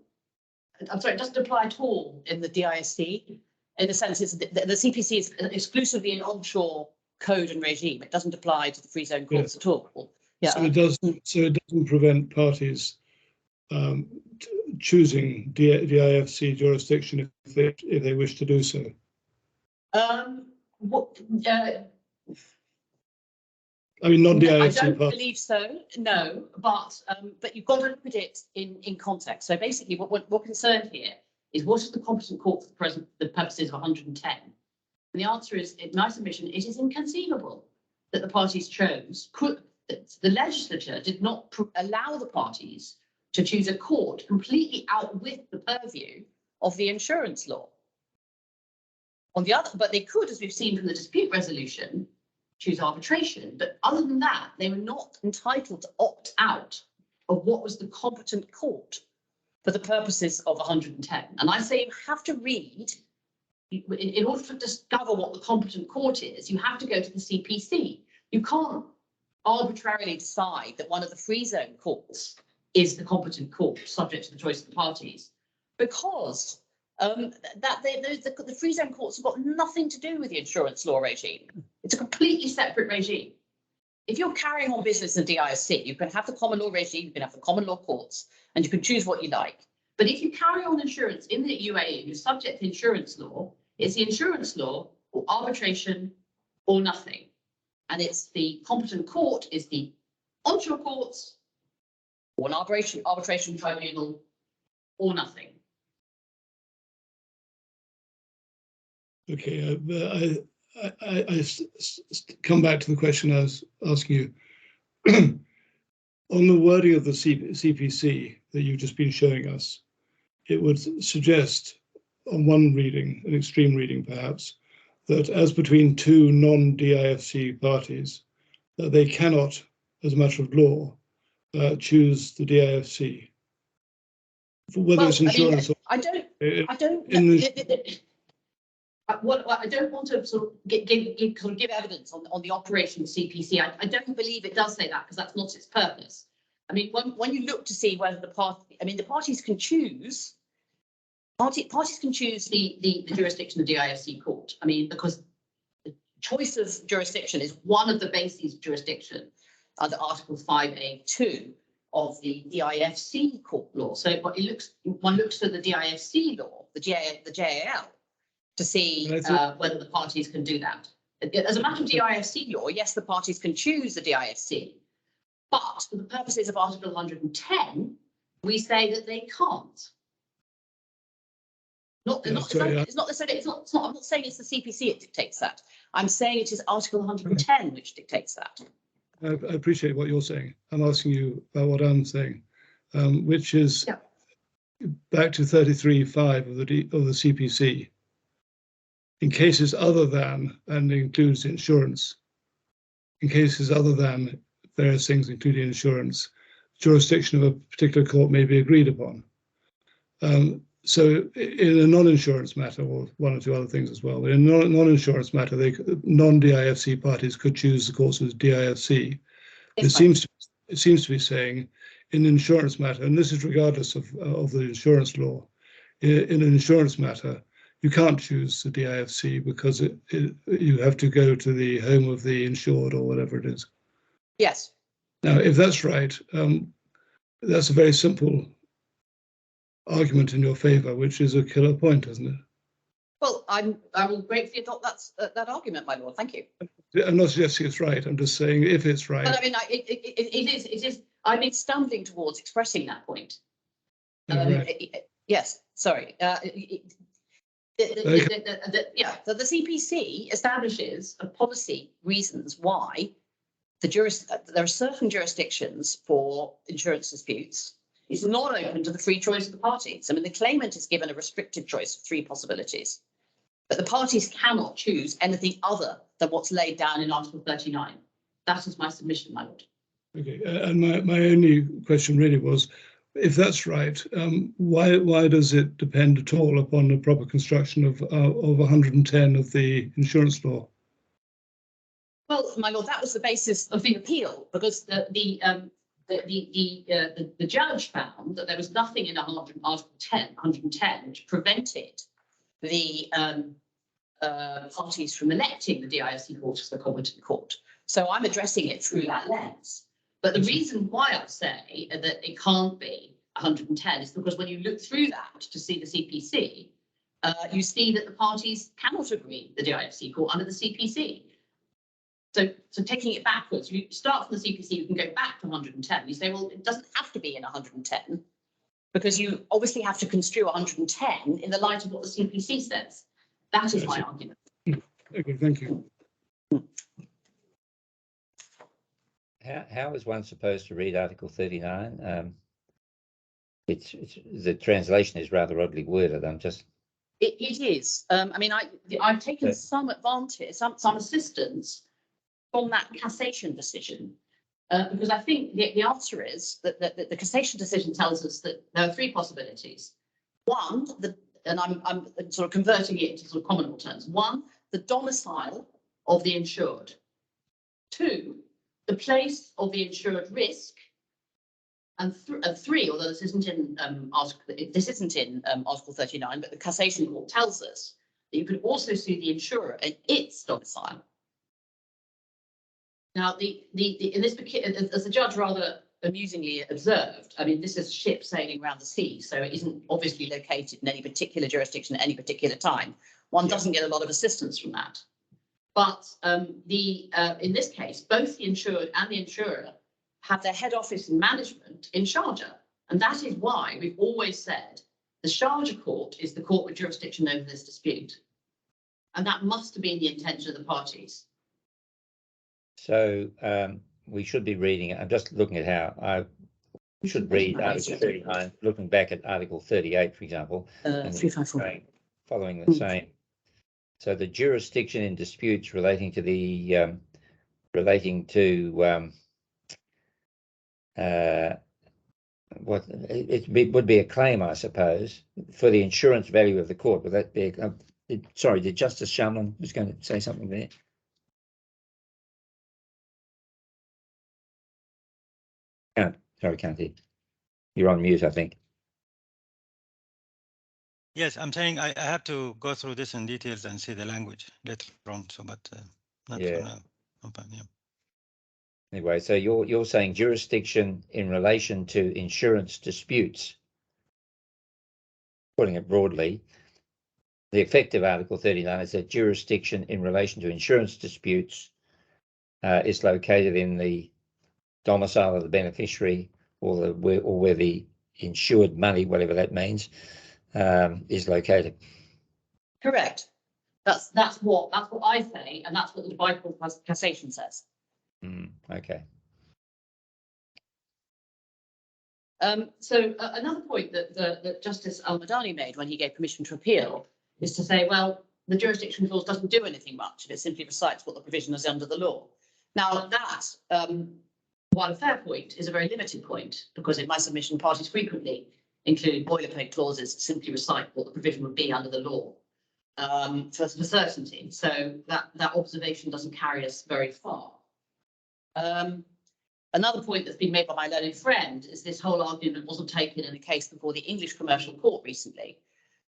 sorry, it doesn't apply at all in the DIFC. In the sense, it's the CPC is exclusively an onshore code and regime. It doesn't apply to the free zone courts at all. Yeah. So it does. So it doesn't prevent parties choosing DIFC jurisdiction if they wish to do so. I mean, non-DIFC. I don't believe so. No, but you've got to look at it in context. So basically, what we're concerned here is what is the competent court for the purposes of 110? And the answer is, in my submission, it is inconceivable that the parties chose, the legislature did not allow the parties to choose a court completely outwith the purview of the insurance law. On the other, but they could, as we've seen from the dispute resolution, choose arbitration. But other than that, they were not entitled to opt out of what was the competent court for the purposes of 110. And I say you have to read, in order to discover what the competent court is, you have to go to the CPC. You can't arbitrarily decide that one of the free zone courts is the competent court, subject to the choice of the parties, because the free zone courts have got nothing to do with the insurance law regime. It's a completely separate regime. If you're carrying on business in DISC, you can have the common law regime, you can have the common law courts, and you can choose what you like. But if you carry on insurance in the UAE, you're subject to insurance law, it's the insurance law or arbitration or nothing. And it's the competent court is the onshore courts or an arbitration tribunal or nothing. Okay, I come back to the question I was asking you. On the wording of the CPC that you've just been showing us, it would suggest, on one reading, an extreme reading perhaps, that as between two non-DIFC parties, that they cannot, as a matter of law, choose the DIFC. Whether it's insurance or... I don't want to sort of give evidence on the operation of CPC. I don't believe it does say that, because that's not its purpose. I mean, when you look to see whether the parties can choose. Parties can choose the jurisdiction of the DIFC court. I mean, because the choice of jurisdiction is one of the bases of jurisdiction under Article 5A2 of the DIFC court law. So one looks to the DIFC law, the JAL, to see whether the parties can do that. As a matter of DIFC law, yes, the parties can choose the DIFC, but for the purposes of Article 110, we say that they can't. I'm not saying it's the CPC that dictates that. I'm saying it is Article 110 which dictates that. I appreciate what you're saying. I'm asking you about what I'm saying, which is back to 33(5) of the CPC. In cases other than, and includes insurance, in cases other than various things, including insurance, jurisdiction of a particular court may be agreed upon. So in a non-insurance matter, or one or two other things as well, but in a non-insurance matter, non-DIFC parties could choose the courts as DIFC. It seems to be saying in an insurance matter, and this is regardless of the insurance law, in an insurance matter, you can't choose the DIFC because you have to go to the home of the insured or whatever it is. Yes. Now, if that's right, that's a very simple argument in your favour, which is a killer point, isn't it? Well, I will gratefully adopt that argument, my lord. Thank you. I'm not suggesting it's right. I'm just saying if it's right. But I mean, it is. I mean, stumbling towards expressing that point. Right. Yes. Sorry. The CPC establishes a policy reasons why there are certain jurisdictions for insurance disputes. It's not open to the free choice of the parties. I mean, the claimant is given a restricted choice of 3 possibilities, but the parties cannot choose anything other than what's laid down in Article 39. That is my submission, my lord. Okay, and my only question really was, if that's right, why does it depend at all upon the proper construction of 110 of the insurance law? Well, my lord, that was the basis of the appeal, because the judge found that there was nothing in Article 110 which prevented the parties from electing the DIFC court as the competent court. So I'm addressing it through that lens. But the reason why I say that it can't be 110 is because when you look through that to see the CPC, you see that the parties cannot agree the DIFC court under the CPC. So taking it backwards, you start from the CPC, you can go back to 110. You say, well, it doesn't have to be in 110 because you obviously have to construe 110 in the light of what the CPC says. That is my argument. Okay, thank you. How is one supposed to read Article 39? It's the translation is rather oddly worded. It is. I mean, I've taken some advantage, some assistance from that cassation decision, because I think the answer is that the cassation decision tells us that there are 3 possibilities. One, and I'm sort of converting it into sort of common law terms. 1, the domicile of the insured. 2, the place of the insured risk. And 3, although this isn't in Article 39, but the cassation court tells us that you could also sue the insurer in its domicile. Now, in this, as the judge rather amusingly observed, I mean, this is a ship sailing around the sea, so it isn't obviously located in any particular jurisdiction at any particular time. One doesn't get a lot of assistance from that. But in this case, both the insured and the insurer have their head office and management in Sharjah. And that is why we've always said the Sharjah court is the court with jurisdiction over this dispute. And that must have been the intention of the parties. So we should be reading it. I'm just looking at how I should read Article 39, looking back at Article 38, for example, and following the same. So the jurisdiction in disputes relating to the what it would be a claim, I suppose, for the insurance value of the court. Would that be Sorry, did Justice Shamlan was going to say something there? Sorry, can't hear. You're on mute, I think. Yes, I'm saying I have to go through this in details and see the language later on. So, but not for now. Yeah. Anyway, so you're saying jurisdiction in relation to insurance disputes. Putting it broadly, the effective Article 39 is that jurisdiction in relation to insurance disputes is located in the domicile of the beneficiary or where the insured money, whatever that means, is located. Correct. That's what I say, and that's what the Dubai Court of Cassation says. Okay. So another point that Justice Al-Madani made when he gave permission to appeal is to say, well, the jurisdiction clause doesn't do anything much. It simply recites what the provision is under the law. Now that, while a fair point, is a very limited point, because in my submission, parties frequently include boilerplate clauses that simply recite what the provision would be under the law for certainty. So that observation doesn't carry us very far. Another point that's been made by my learned friend is this whole argument wasn't taken in a case before the English Commercial Court recently,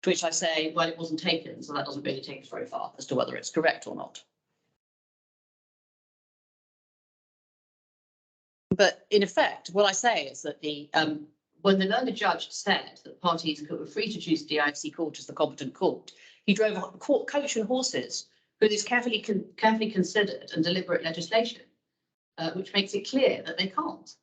to which I say, well, it wasn't taken, so that doesn't really take us very far as to whether it's correct or not. But in effect, what I say is that when the learned judge said that parties were free to choose the DIFC court as the competent court, he drove a coach and horses through this carefully considered and deliberate legislation, which makes it clear that they can't.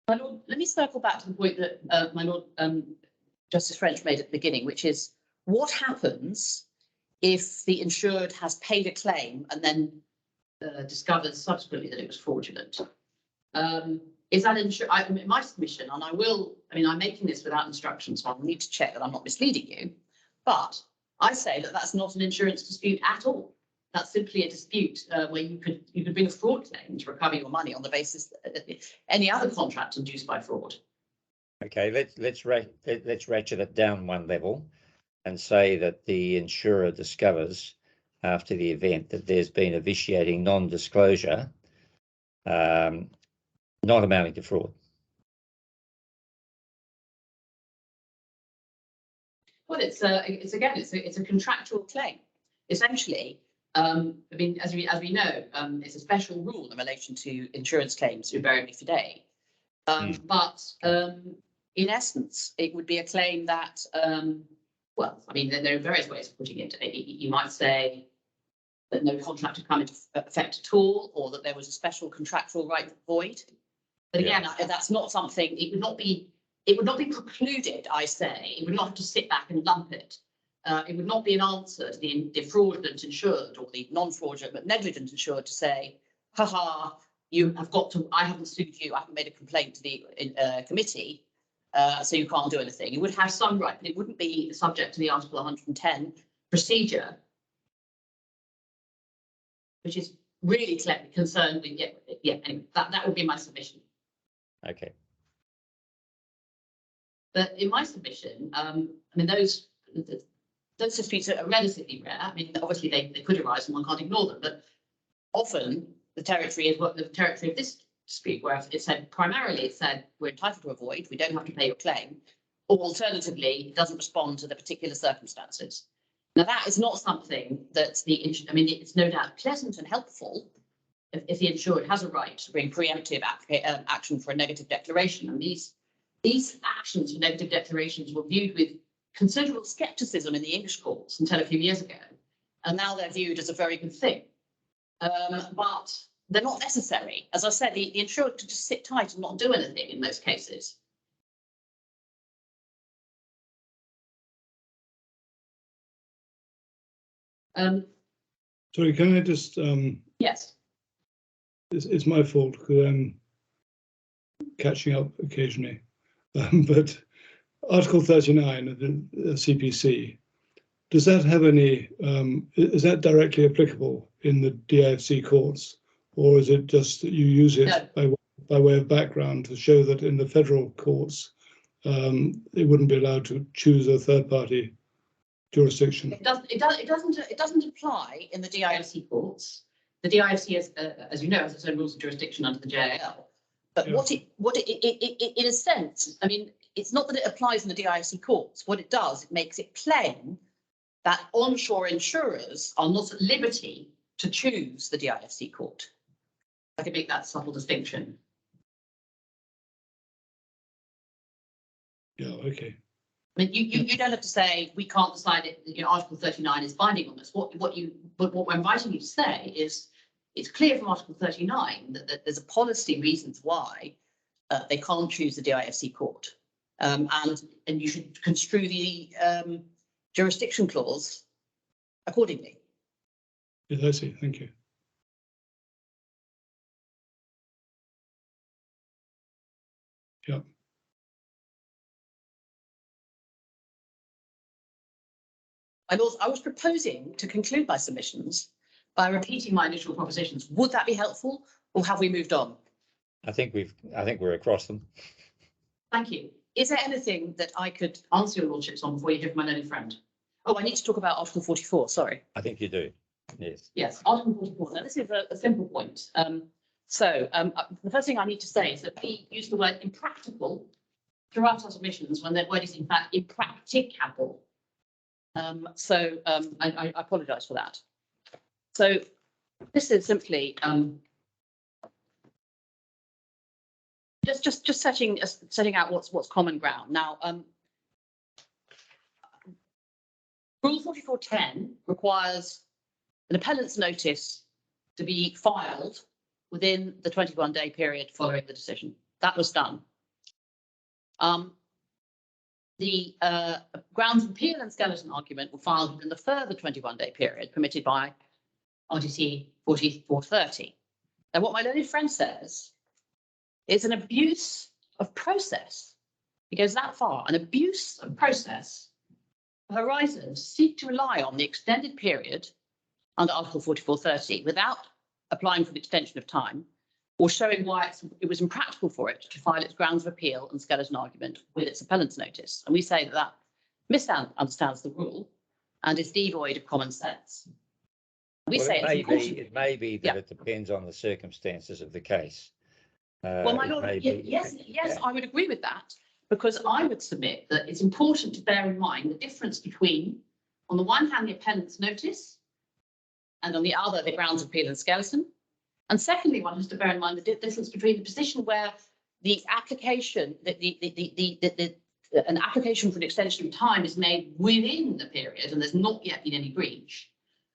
My Lord, let me circle back to the point that my Lord Justice French made at the beginning, which is what happens if the insured has paid a claim and then discovers subsequently that it was fraudulent? Is that in my submission, and I'm making this without instructions, so I'll need to check that I'm not misleading you, but I say that that's not an insurance dispute at all. That's simply a dispute where you could bring a fraud claim to recover your money on the basis that any other contract induced by fraud. Okay, let's ratchet it down one level and say that the insurer discovers after the event that there's been a vitiating non-disclosure, not amounting to fraud. Well, it's a contractual claim. Essentially, I mean, as we know, it's a special rule in relation to insurance claims invariably fidei. But in essence, it would be a claim that, well, I mean, there are various ways of putting it. You might say that no contract had come into effect at all, or that there was a special contractual right void. But again, that's not something. It would not be precluded, I say. It would not have to sit back and lump it. It would not be an answer to the fraudulent insured or the non-fraudulent but negligent insured to say, haha, you have got to, I haven't sued you, I haven't made a complaint to the committee, so you can't do anything. You would have some right, but it wouldn't be subject to the Article 110 procedure, which is really concerned with, anyway, that would be my submission. Okay. But in my submission, I mean, those disputes are relatively rare. I mean, obviously they could arise and one can't ignore them, but often the territory is what the territory of this dispute, where it said primarily we're entitled to avoid, we don't have to pay your claim, or alternatively, it doesn't respond to the particular circumstances. Now, that is not something that I mean, it's no doubt pleasant and helpful if the insured has a right to bring preemptive action for a negative declaration. And these actions for negative declarations were viewed with considerable scepticism in the English courts until a few years ago, and now they're viewed as a very good thing. But they're not necessary. As I said, the insured could just sit tight and not do anything in most cases. Sorry, can I just? Yes. It's my fault because I'm catching up occasionally, but Article 39 of the CPC, does that have any, is that directly applicable in the DIFC courts, or is it just that you use it by way of background to show that in the federal courts, they wouldn't be allowed to choose a third-party jurisdiction. It doesn't apply in the DIFC courts. The DIFC, as you know, has its own rules of jurisdiction under the JAL. But Yeah. what it in a sense, I mean, it's not that it applies in the DIFC courts. What it does, it makes it plain that onshore insurers are not at liberty to choose the DIFC court. I can make that subtle distinction. Yeah, okay. I mean, you don't have to say we can't decide it. You know, Article 39 is binding on us. What we're inviting you to say is it's clear from Article 39 that there's a policy reasons why they can't choose the DIFC court, and you should construe the jurisdiction clause accordingly. Yes, I see. Thank you. Yeah. I was proposing to conclude my submissions by repeating my initial propositions. Would that be helpful, or have we moved on? I think we're across them. Thank you. Is there anything that I could answer your lordships on before you hear from my learned friend? Oh, I need to talk about Article 44. Sorry. I think you do. Yes. Yes, Article 44. Now, this is a simple point. The first thing I need to say is that we use the word impractical throughout our submissions when that word is in fact impracticable. I apologise for that. So this is simply just setting out what's common ground. Now, Rule 44.10 requires an appellant's notice to be filed within the 21-day period following the decision. That was done. The grounds of appeal and skeleton argument were filed within the further 21-day period permitted by RDC 4430. And what my learned friend says is an abuse of process. He goes that far, an abuse of process for Horizon to seek to rely on the extended period under Article 4430 without applying for an extension of time or showing why it was impractical for it to file its grounds of appeal and skeleton argument with its appellant's notice. And we say that misunderstands the rule and is devoid of common sense. We say it may be that it depends on the circumstances of the case. Well, my lord, yes, I would agree with that, because I would submit that it's important to bear in mind the difference between, on the one hand, the appellant's notice, and on the other, the grounds of appeal and skeleton. And secondly, one has to bear in mind the difference between the position where the application, an application for an extension of time is made within the period and there's not yet been any breach,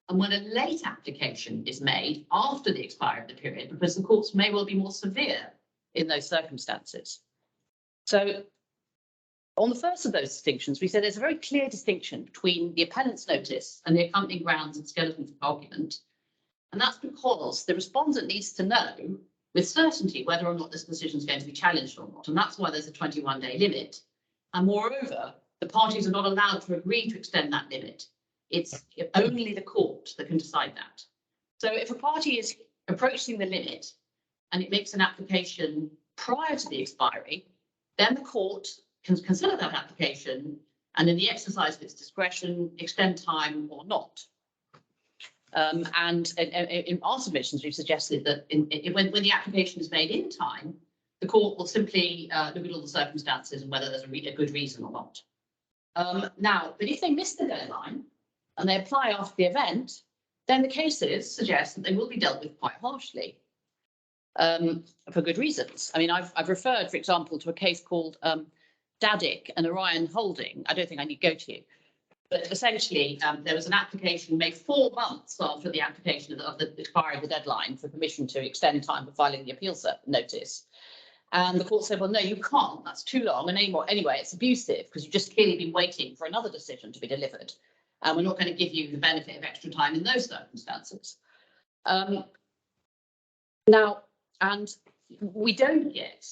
and when a late application is made after the expiry of the period, because the courts may well be more severe in those circumstances. So on the first of those distinctions, we say there's a very clear distinction between the appellant's notice and the accompanying grounds and skeletons of argument. And that's because the respondent needs to know with certainty whether or not this decision is going to be challenged or not. And that's why there's a 21-day limit. And moreover, the parties are not allowed to agree to extend that limit. It's only the court that can decide that. So if a party is approaching the limit and it makes an application prior to the expiry, then the court can consider that application and in the exercise of its discretion, extend time or not. And in our submissions, we've suggested that when the application is made in time, the court will simply look at all the circumstances and whether there's a good reason or not. Now, but if they miss the deadline and they apply after the event, then the cases suggest that they will be dealt with quite harshly for good reasons. I mean, I've referred, for example, to a case called Daddick and Orion Holding. I don't think I need to go to you. But essentially, there was an application made 4 months after the application of the expiry of the deadline for permission to extend time for filing the appeal notice. And the court said, well, no, you can't. That's too long. And anyway, it's abusive because you've just clearly been waiting for another decision to be delivered. And we're not going to give you the benefit of extra time in those circumstances. Now, and we don't get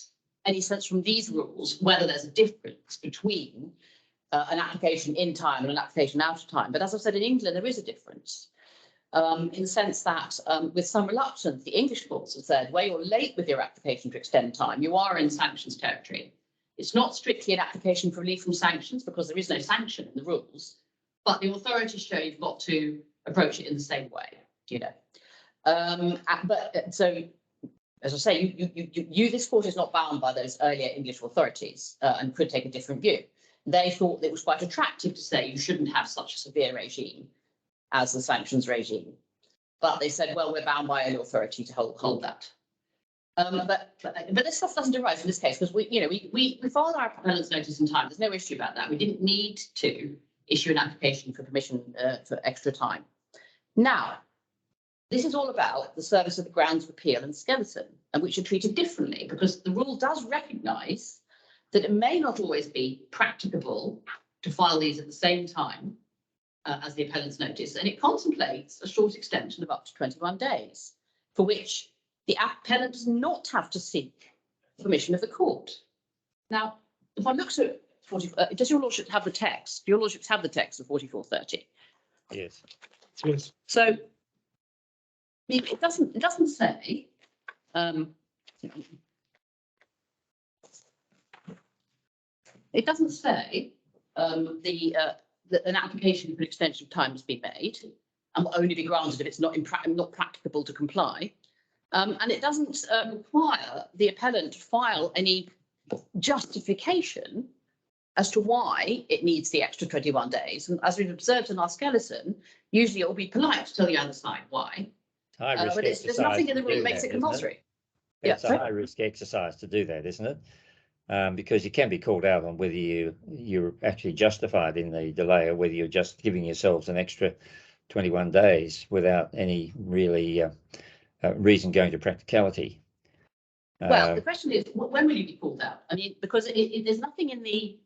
any sense from these rules whether there's a difference between an application in time and an application out of time. But as I've said, in England, there is a difference in the sense that with some reluctance, the English courts have said, where you're late with your application to extend time, you are in sanctions territory. It's not strictly an application for relief from sanctions because there is no sanction in the rules, but the authorities show you've got to approach it in the same way, you know. So, as I say, this court is not bound by those earlier English authorities and could take a different view. They thought that it was quite attractive to say you shouldn't have such a severe regime as the sanctions regime. But they said, well, we're bound by an authority to hold that. But this stuff doesn't arise in this case because we filed our appellant's notice in time. There's no issue about that. We didn't need to issue an application for permission for extra time. Now, this is all about the service of the grounds of appeal and skeleton, and which are treated differently because the rule does recognise that it may not always be practicable to file these at the same time as the appellant's notice, and it contemplates a short extension of up to 21 days, for which the appellant does not have to seek permission of the court. Now, if I look at does your lordship have the text? Your lordships have the text of 4430. Yes. Yes. So, I mean, it doesn't say. It doesn't say that an application for an extension of time has been made and will only be granted if it's not practicable to comply. And it doesn't require the appellant to file any justification as to why it needs the extra 21 days. And as we've observed in our skeleton, usually it will be polite to tell the other side why. But there's nothing in the rule that makes it compulsory. It's a high-risk exercise to do that, isn't it? Because you can be called out on whether you're actually justified in the delay or whether you're just giving yourselves an extra 21 days without any really reason going to practicality. Well, the question is, when will you be called out? I mean, because there's nothing in the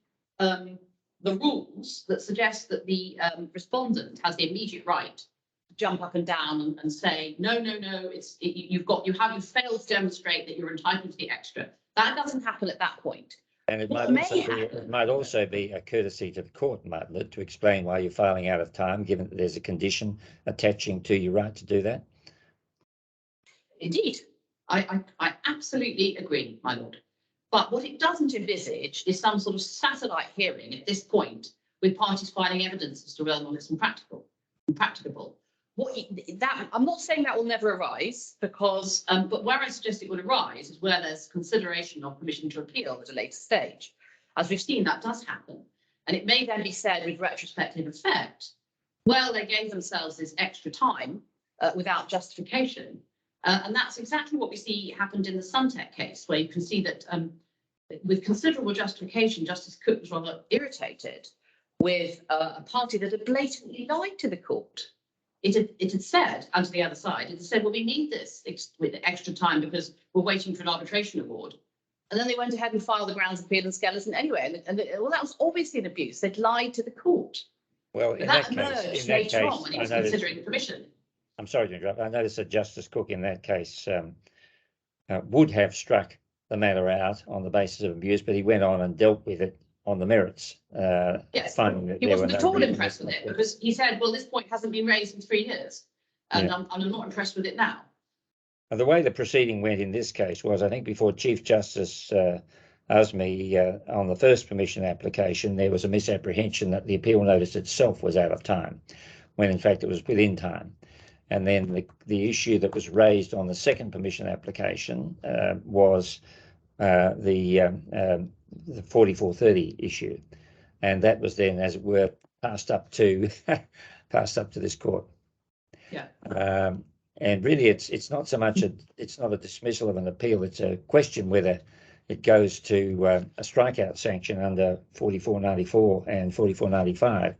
rules that suggests that the respondent has the immediate right to jump up and down and say, no, you've failed to demonstrate that you're entitled to the extra. That doesn't happen at that point. And it might also be a courtesy to the court, mightn't it, to explain why you're filing out of time, given that there's a condition attaching to your right to do that? Indeed, I absolutely agree, my lord. But what it doesn't envisage is some sort of satellite hearing at this point with parties filing evidence as to whether or not it's impracticable. I'm not saying that will never arise because, but where I suggest it would arise is where there's consideration of permission to appeal at a later stage. As we've seen, that does happen. And it may then be said with retrospective effect, well, they gave themselves this extra time without justification. And that's exactly what we see happened in the Suntec case, where you can see that with considerable justification, Justice Cook was rather irritated with a party that had blatantly lied to the court. It had said, and to the other side, it had said, well, we need this with extra time because we're waiting for an arbitration award. And then they went ahead and filed the grounds of appeal and skeleton anyway. And well, that was obviously an abuse. They'd lied to the court. Well, in that case, later on when he was considering the permission. I'm sorry to interrupt. I noticed that Justice Cook in that case would have struck the matter out on the basis of abuse, but he went on and dealt with it on the merits. Yes, he wasn't at all impressed with it because he said, well, this point hasn't been raised in 3 years and I'm not impressed with it now. And the way the proceeding went in this case was, I think, before Chief Justice Azmi on the first permission application, there was a misapprehension that the appeal notice itself was out of time, when in fact it was within time. And then the issue that was raised on the second permission application was the 4430 issue, and that was then, as it were, passed up to this court. Yeah. And really, it's not so much it's not a dismissal of an appeal. It's a question whether it goes to a strikeout sanction under 4494 and 4495,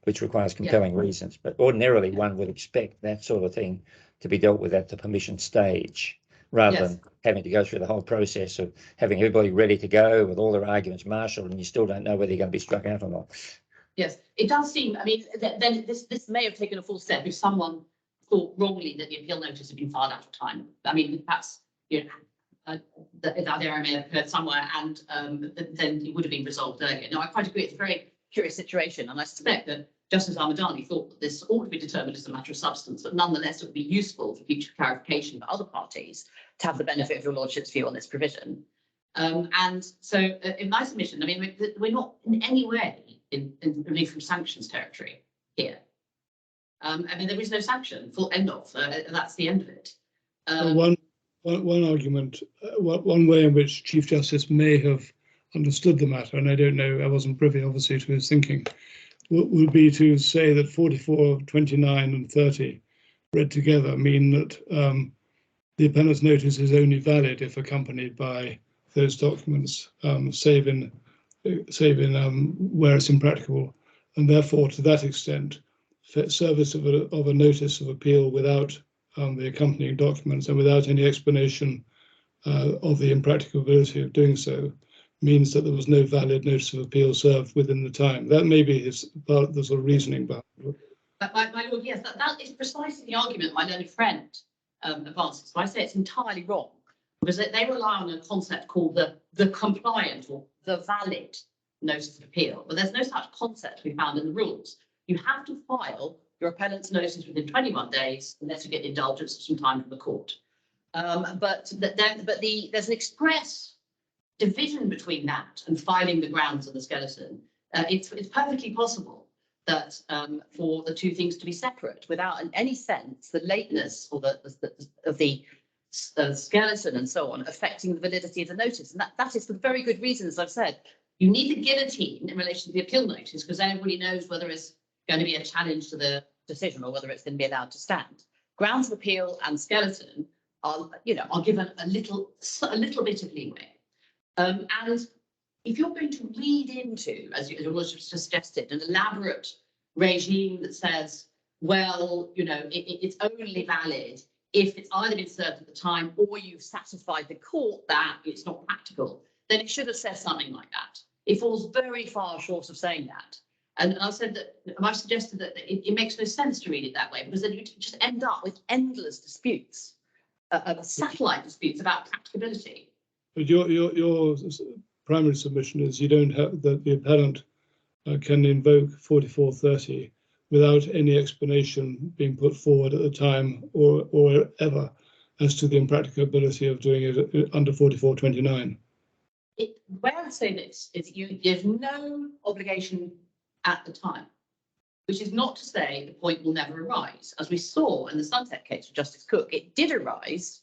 which requires compelling reasons. But ordinarily, one would expect that sort of thing to be dealt with at the permission stage, rather than having to go through the whole process of having everybody ready to go with all their arguments marshaled, and you still don't know whether you're going to be struck out or not. Yes, it does seem, I mean, then this may have taken a full step if someone thought wrongly that the appeal notice had been filed out of time. I mean, perhaps, that error may have occurred somewhere, and then it would have been resolved earlier. No, I quite agree. It's a very curious situation, and I suspect that Justice Ahmadani thought that this ought to be determined as a matter of substance, but nonetheless it would be useful for future clarification for other parties to have the benefit of your lordship's view on this provision. And so in my submission, I mean, we're not in any way in relief from sanctions territory here. I mean, there is no sanction, full end of, that's the end of it. One argument, one way in which Chief Justice may have understood the matter, and I don't know, I wasn't privy obviously to his thinking, would be to say that 44, 29 and 30 read together mean that the appellant's notice is only valid if accompanied by those documents, save in where it's impracticable, and therefore to that extent, service of a notice of appeal without the accompanying documents and without any explanation of the impracticability of doing so means that there was no valid notice of appeal served within the time. That may be the sort of reasoning behind it. My lord, yes, that is precisely the argument my learned friend advances. So I say it's entirely wrong, because they rely on a concept called the compliant or the valid notice of appeal. But there's no such concept we found in the rules. You have to file your appellant's notice within 21 days unless you get indulgence of some time from the court. But there's an express division between that and filing the grounds of the skeleton. It's perfectly possible that for the two things to be separate without in any sense the lateness or the skeleton and so on affecting the validity of the notice. And that is for very good reasons, I've said. You need the guillotine in relation to the appeal notice because everybody knows whether it's going to be a challenge to the decision or whether it's going to be allowed to stand. Grounds of appeal and skeleton are given a little bit of leeway. And if you're going to read into, as you was suggested, an elaborate regime that says, well, it's only valid if it's either been served at the time or you've satisfied the court that it's not practical, then it should have said something like that. It falls very far short of saying that. And I said that I suggested that it makes no sense to read it that way because then you just end up with endless disputes, satellite disputes about practicability. But your primary submission is you don't have that the appellant can invoke 4430 without any explanation being put forward at the time or ever as to the impracticability of doing it under 4429. Where I say this is there's no obligation at the time, which is not to say the point will never arise. As we saw in the Sunset case with Justice Cook, it did arise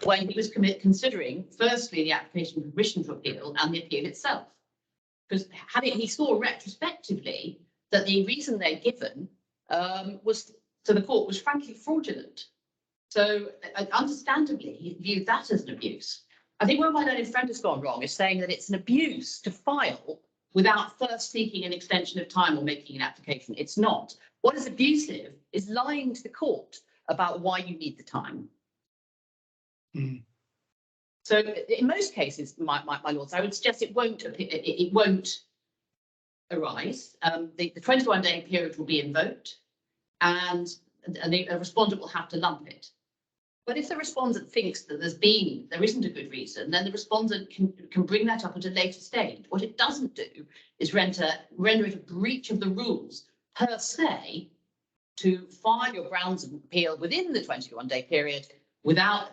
when he was considering, firstly, the application for permission to appeal and the appeal itself. Because he saw retrospectively that the reason they'd given was to the court was frankly fraudulent. So understandably, he viewed that as an abuse. I think where my learned friend has gone wrong is saying that it's an abuse to file without first seeking an extension of time or making an application. It's not. What is abusive is lying to the court about why you need the time. Mm. So in most cases, my lords, I would suggest it won't arise. The 21-day period will be invoked and the respondent will have to lump it. But if the respondent thinks that there isn't a good reason, then the respondent can bring that up at a later stage. What it doesn't do is render it a breach of the rules per se to file your grounds of appeal within the 21-day period without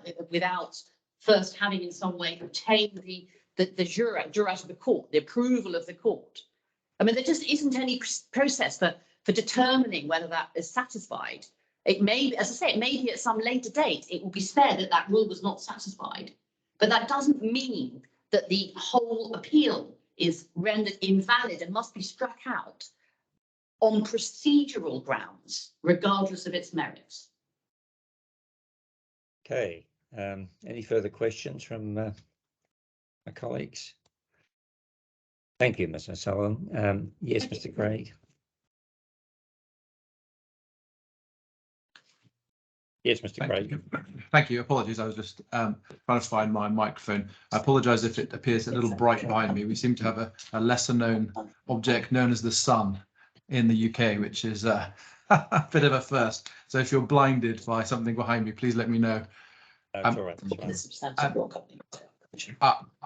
first having in some way obtained the jurat of the court, the approval of the court. I mean, there just isn't any process for determining whether that is satisfied. It may, as I say, it may be at some later date, it will be said that that rule was not satisfied. But that doesn't mean that the whole appeal is rendered invalid and must be struck out on procedural grounds, regardless of its merits. Okay. Any further questions from my colleagues? Thank you, Mr. Sullivan. Yes, Mr. Craig. Yes, Mr. Craig. Thank you. Apologies. I was just trying to find my microphone. I apologise if it appears a little bright behind me. We seem to have a lesser known object known as the sun in the UK, which is a bit of a first. So if you're blinded by something behind me, please let me know. That's all right.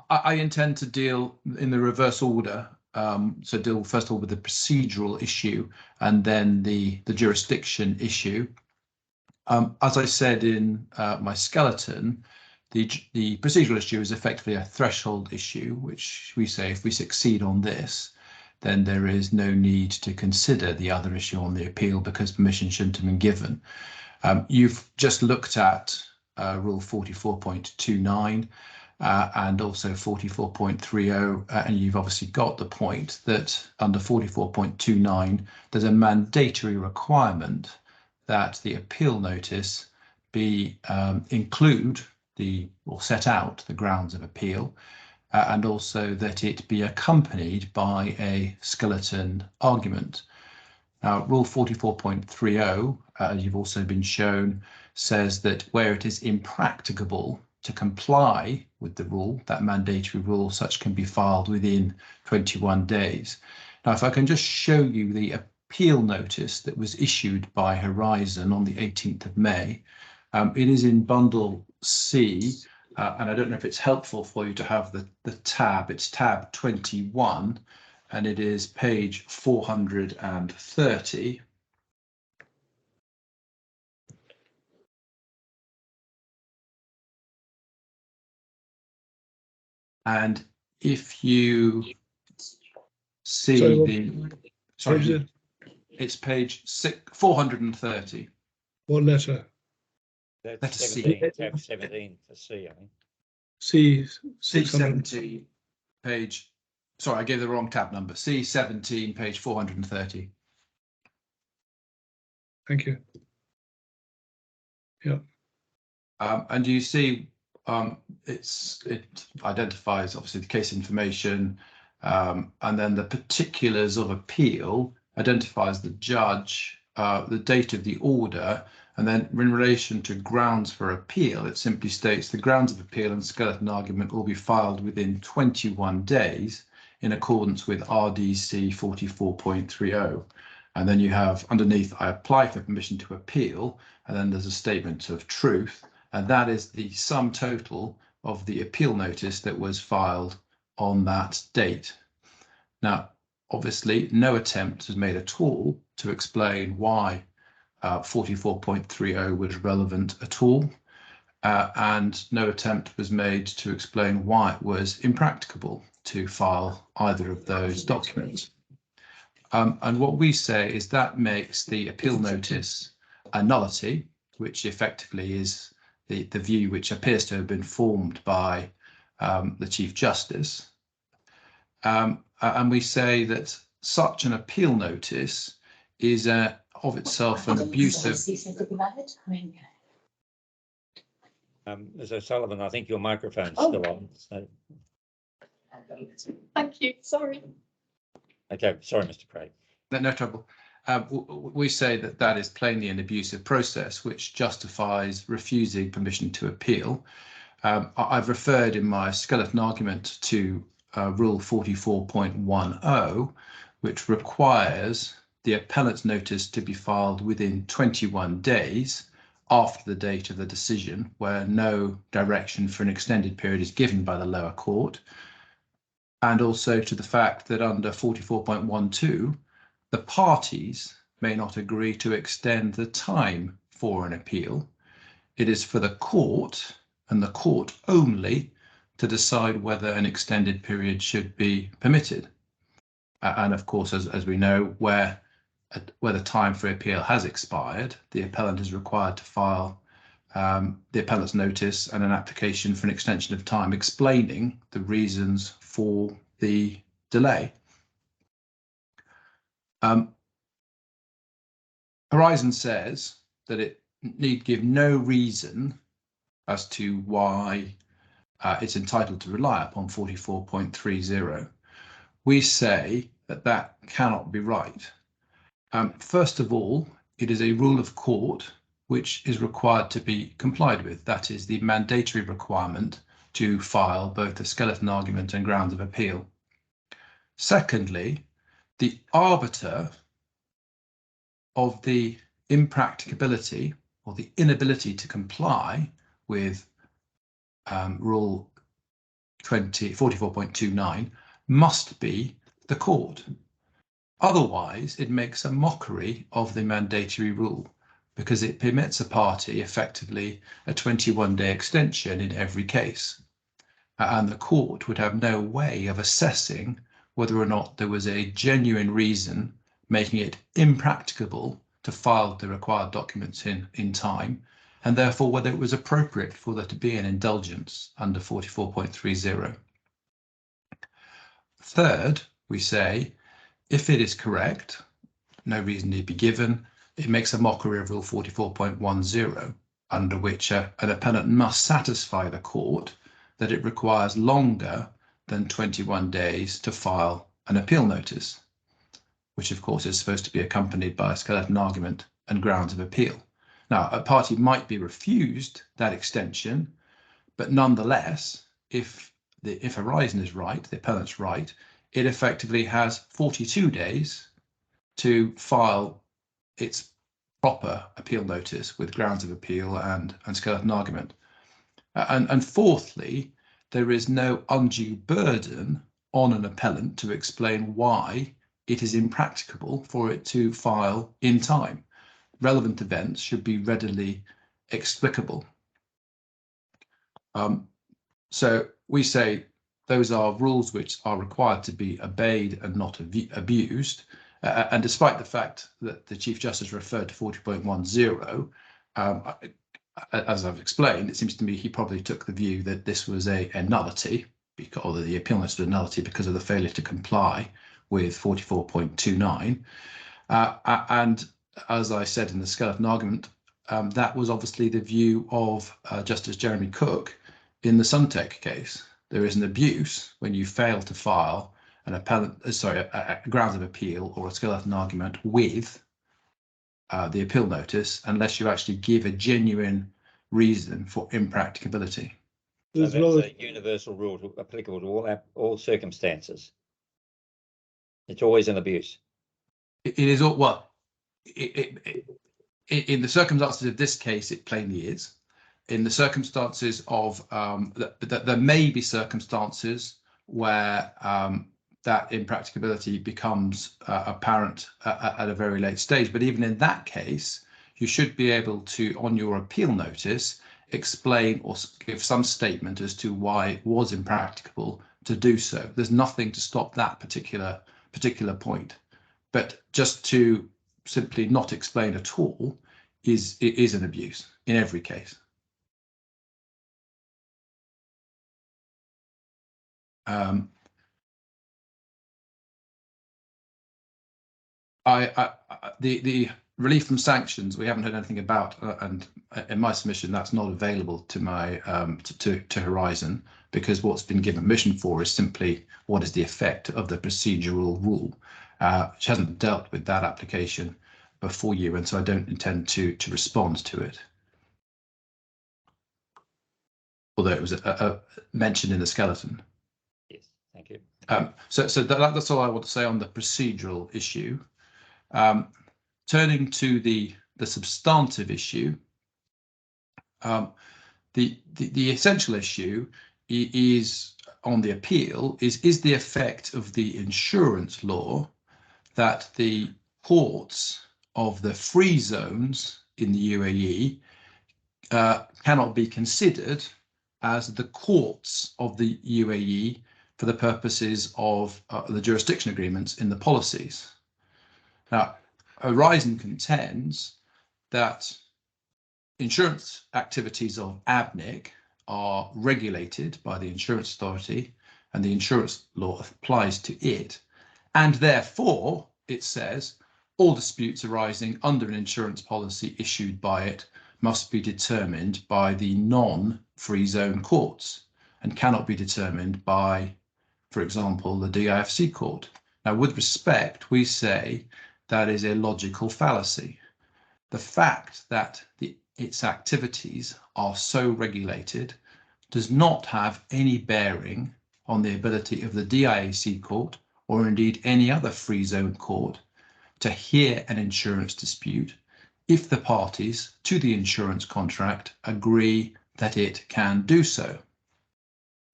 I intend to deal in the reverse order. So deal first of all with the procedural issue and then the jurisdiction issue. As I said in my skeleton, the procedural issue is effectively a threshold issue, which we say if we succeed on this, then there is no need to consider the other issue on the appeal because permission shouldn't have been given. You've just looked at Rule 44.29 and also 44.30, and you've obviously got the point that under 44.29, there's a mandatory requirement that the appeal notice be include or set out the grounds of appeal, and also that it be accompanied by a skeleton argument. Now, Rule 44.30, as you've also been shown, says that where it is impracticable to comply with the rule, that mandatory rule, such can be filed within 21 days. Now, if I can just show you the appeal notice that was issued by Horizon on the 18th of May, it is in bundle C, and I don't know if it's helpful for you to have the tab. It's tab 21, and it is page 430. And if you see it's page 430. What letter? That's Letter 17, tab 17 for C, I think. C17, page, sorry, I gave the wrong tab number. C17, page 430. Thank you. Yeah. And you see, it identifies obviously the case information, and then the particulars of appeal identifies the judge, the date of the order, and then in relation to grounds for appeal, it simply states the grounds of appeal and skeleton argument will be filed within 21 days in accordance with RDC 44.30. And then you have underneath, I apply for permission to appeal, and then there's a statement of truth, and that is the sum total of the appeal notice that was filed on that date. Now, obviously, no attempt was made at all to explain why 44.30 was relevant at all, and no attempt was made to explain why it was impracticable to file either of those documents. And what we say is that makes the appeal notice a nullity, which effectively is the view which appears to have been formed by the Chief Justice. And we say that such an appeal notice is of itself an abusive. Ms. O'Sullivan, I think your microphone's still on. So. Thank you. Sorry. Okay, sorry, Mr. Craig. No trouble. We say that that is plainly an abusive process which justifies refusing permission to appeal. I've referred in my skeleton argument to Rule 44.10, which requires the appellant's notice to be filed within 21 days after the date of the decision, where no direction for an extended period is given by the lower court, and also to the fact that under 44.12, the parties may not agree to extend the time for an appeal. It is for the court, and the court only, to decide whether an extended period should be permitted. And of course, as we know, where the time for appeal has expired, the appellant is required to file the appellant's notice and an application for an extension of time explaining the reasons for the delay. Horizon says that it need give no reason as to why it's entitled to rely upon 44.30. We say that that cannot be right. First of all, it is a rule of court which is required to be complied with. That is the mandatory requirement to file both a skeleton argument and grounds of appeal. Secondly, the arbiter of the impracticability or the inability to comply with Rule 44.29 must be the court. Otherwise, it makes a mockery of the mandatory rule. because it permits a party effectively a 21-day extension in every case. And the court would have no way of assessing whether or not there was a genuine reason making it impracticable to file the required documents in time, and therefore whether it was appropriate for there to be an indulgence under 44.30. Third, we say, if it is correct, no reason need be given, it makes a mockery of Rule 44.10, under which an appellant must satisfy the court that it requires longer than 21 days to file an appeal notice, which of course is supposed to be accompanied by a skeleton argument and grounds of appeal. Now, a party might be refused that extension, but nonetheless, if Horizon is right, the appellant's right, it effectively has 42 days to file its proper appeal notice with grounds of appeal and skeleton argument. And fourthly, there is no undue burden on an appellant to explain why it is impracticable for it to file in time. Relevant events should be readily explicable. So we say those are rules which are required to be obeyed and not abused. And despite the fact that the Chief Justice referred to 40.10, as I've explained, it seems to me he probably took the view that this was a nullity, or the appeal notice was a nullity because of the failure to comply with 44.29. And as I said in the skeleton argument, that was obviously the view of Justice Jeremy Cook in the Suntech case. There is an abuse when you fail to file an a grounds of appeal or a skeleton argument with the appeal notice unless you actually give a genuine reason for impracticability. So that's a universal rule applicable to all circumstances. It's always an abuse. It is all, well, in the circumstances of this case, it plainly is. In the circumstances of there may be circumstances where that impracticability becomes apparent at a very late stage. But even in that case, you should be able to, on your appeal notice, explain or give some statement as to why it was impracticable to do so. There's nothing to stop that particular point. But just to simply not explain at all is an abuse in every case. The relief from sanctions we haven't heard anything about, and in my submission that's not available to my to Horizon, because what's been given permission for is simply what is the effect of the procedural rule, which hasn't dealt with that application before you, and so I don't intend to respond to it. Although it was mentioned in the skeleton. Yes, thank you. So that's all I want to say on the procedural issue. Turning to the substantive issue, the essential issue is on the appeal is the effect of the insurance law that the ports of the free zones in the UAE cannot be considered as the courts of the UAE for the purposes of the jurisdiction agreements in the policies. Now, Horizon contends that insurance activities of ABNIC are regulated by the insurance authority and the insurance law applies to it, and therefore, it says, all disputes arising under an insurance policy issued by it must be determined by the non-free zone courts and cannot be determined by, for example, the DIFC court. Now, with respect, we say that is a logical fallacy. The fact that its activities are so regulated does not have any bearing on the ability of the DIAC court, or indeed any other free zone court, to hear an insurance dispute if the parties to the insurance contract agree that it can do so.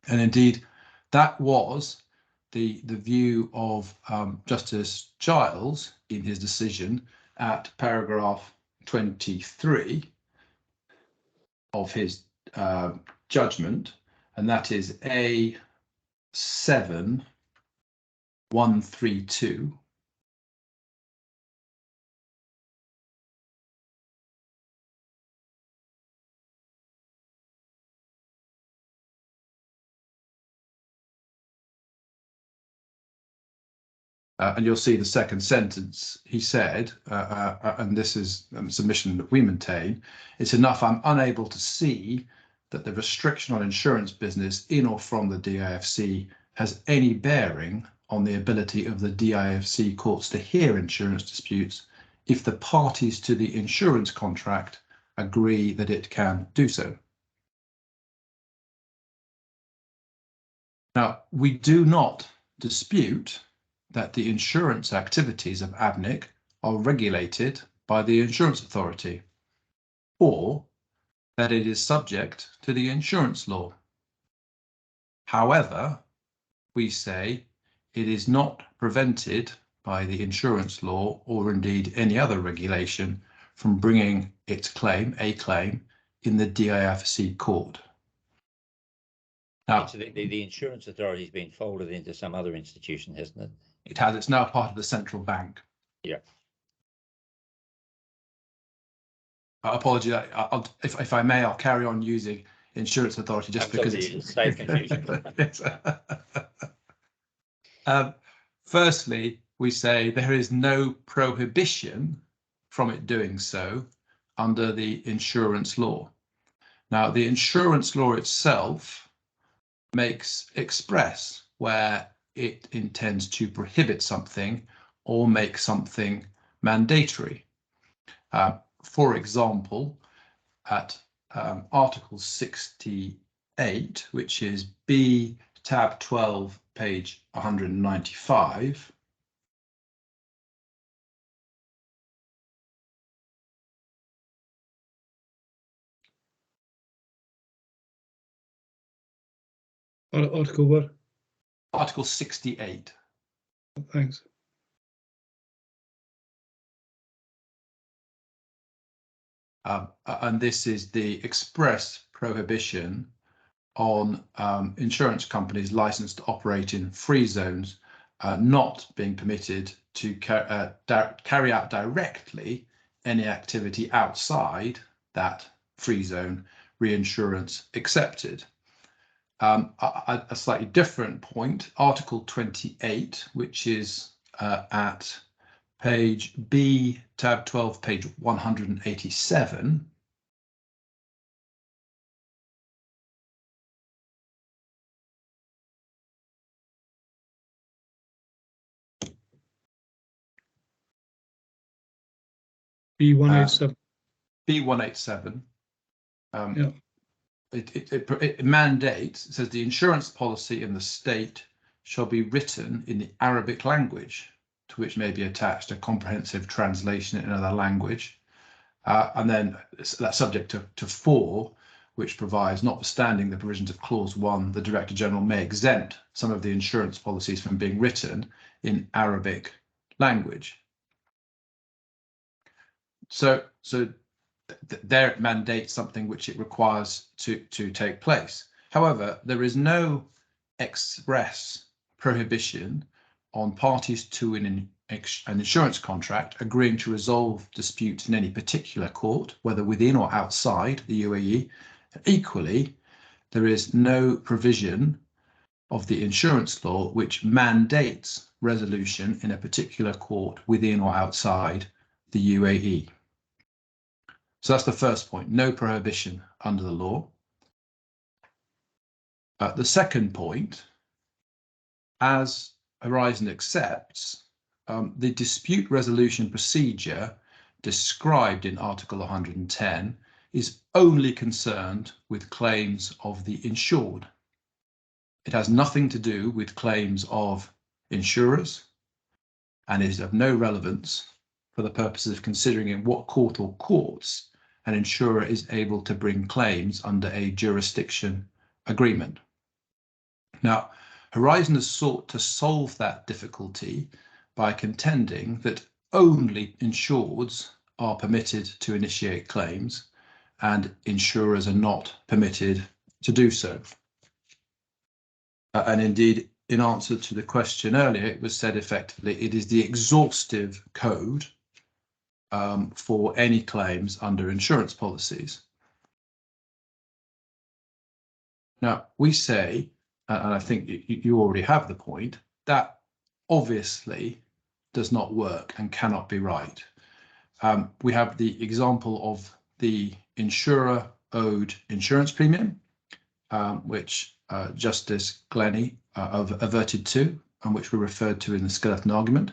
And indeed, that was the view of Justice Giles in his decision at paragraph 23 of his judgment, and that is A7132. And you'll see the second sentence, he said, and this is a submission that we maintain, it's enough I'm unable to see that the restriction on insurance business in or from the DIFC has any bearing on the ability of the DIFC courts to hear insurance disputes if the parties to the insurance contract agree that it can do so. Now, we do not dispute that the insurance activities of ABNIC are regulated by the insurance authority, or that it is subject to the insurance law. However, we say it is not prevented by the insurance law or indeed any other regulation from bringing its claim, a claim, in the DIFC court. Now, the insurance authority has been folded into some other institution, hasn't it? it has. It's now part of the central bank. Yeah. Apology. If I may, I'll carry on using insurance authority just because it's safe confusion. Yes. Firstly, we say there is no prohibition from it doing so under the insurance law. Now, the insurance law itself makes express where it intends to prohibit something or make something mandatory. For example, at Article 68, which is B tab 12, page 195, Article what? Article 68. Thanks. And this is the express prohibition on insurance companies licensed to operate in free zones not being permitted to carry out directly any activity outside that free zone, reinsurance accepted. A slightly different point, Article 28, which is at page B, tab 12, page 187. B187. B187. Yeah. It mandates, it says the insurance policy in the state shall be written in the Arabic language, to which may be attached a comprehensive translation in another language. And then that's subject to 4, which provides, notwithstanding the provisions of clause 1, the Director General may exempt some of the insurance policies from being written in Arabic language. So there it mandates something which it requires to take place. However, there is no express prohibition on parties to an insurance contract agreeing to resolve disputes in any particular court, whether within or outside the UAE. Equally, there is no provision of the insurance law which mandates resolution in a particular court within or outside the UAE. So that's the first point, no prohibition under the law. The second point, as Horizon accepts, the dispute resolution procedure described in Article 110 is only concerned with claims of the insured. It has nothing to do with claims of insurers and is of no relevance for the purposes of considering in what court or courts an insurer is able to bring claims under a jurisdiction agreement. Now, Horizon has sought to solve that difficulty by contending that only insureds are permitted to initiate claims and insurers are not permitted to do so. And indeed, in answer to the question earlier, it was said effectively it is the exhaustive code for any claims under insurance policies. Now, we say, and I think you already have the point, that obviously does not work and cannot be right. We have the example of the insurer owed insurance premium, which Justice Glennie averted to, and which we referred to in the skeleton argument.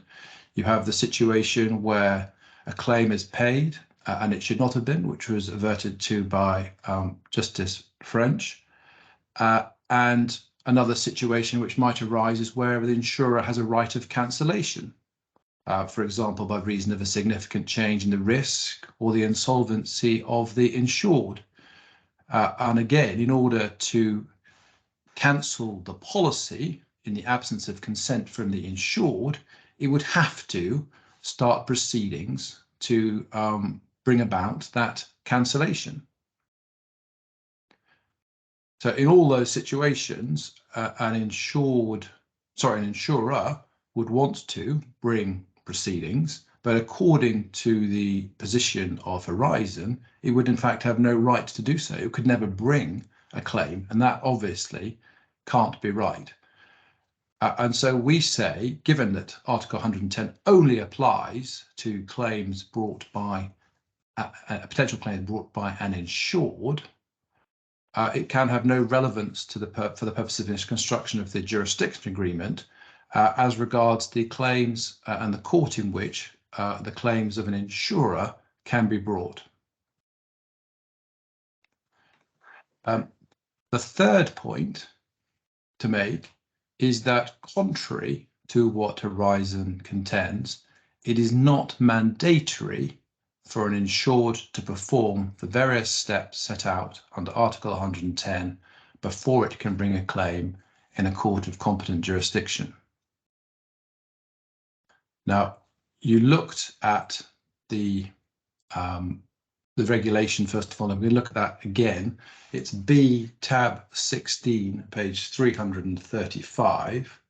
You have the situation where a claim is paid and it should not have been, which was averted to by Justice French. And another situation which might arise is where the insurer has a right of cancellation, for example, by reason of a significant change in the risk or the insolvency of the insured. And again, in order to cancel the policy in the absence of consent from the insured, it would have to start proceedings to bring about that cancellation. So in all those situations, an insurer would want to bring proceedings, but according to the position of Horizon, it would in fact have no right to do so. It could never bring a claim, and that obviously can't be right. And so we say, given that Article 110 only applies to claims brought by a potential claim brought by an insured, it can have no relevance to for the purpose of the construction of the jurisdiction agreement as regards the claims and the court in which the claims of an insurer can be brought. The third point to make is that, contrary to what Horizon contends, it is not mandatory for an insured to perform the various steps set out under Article 110 before it can bring a claim in a court of competent jurisdiction. Now, you looked at the regulation first of all, and we look at that again. It's B tab 16, page 335.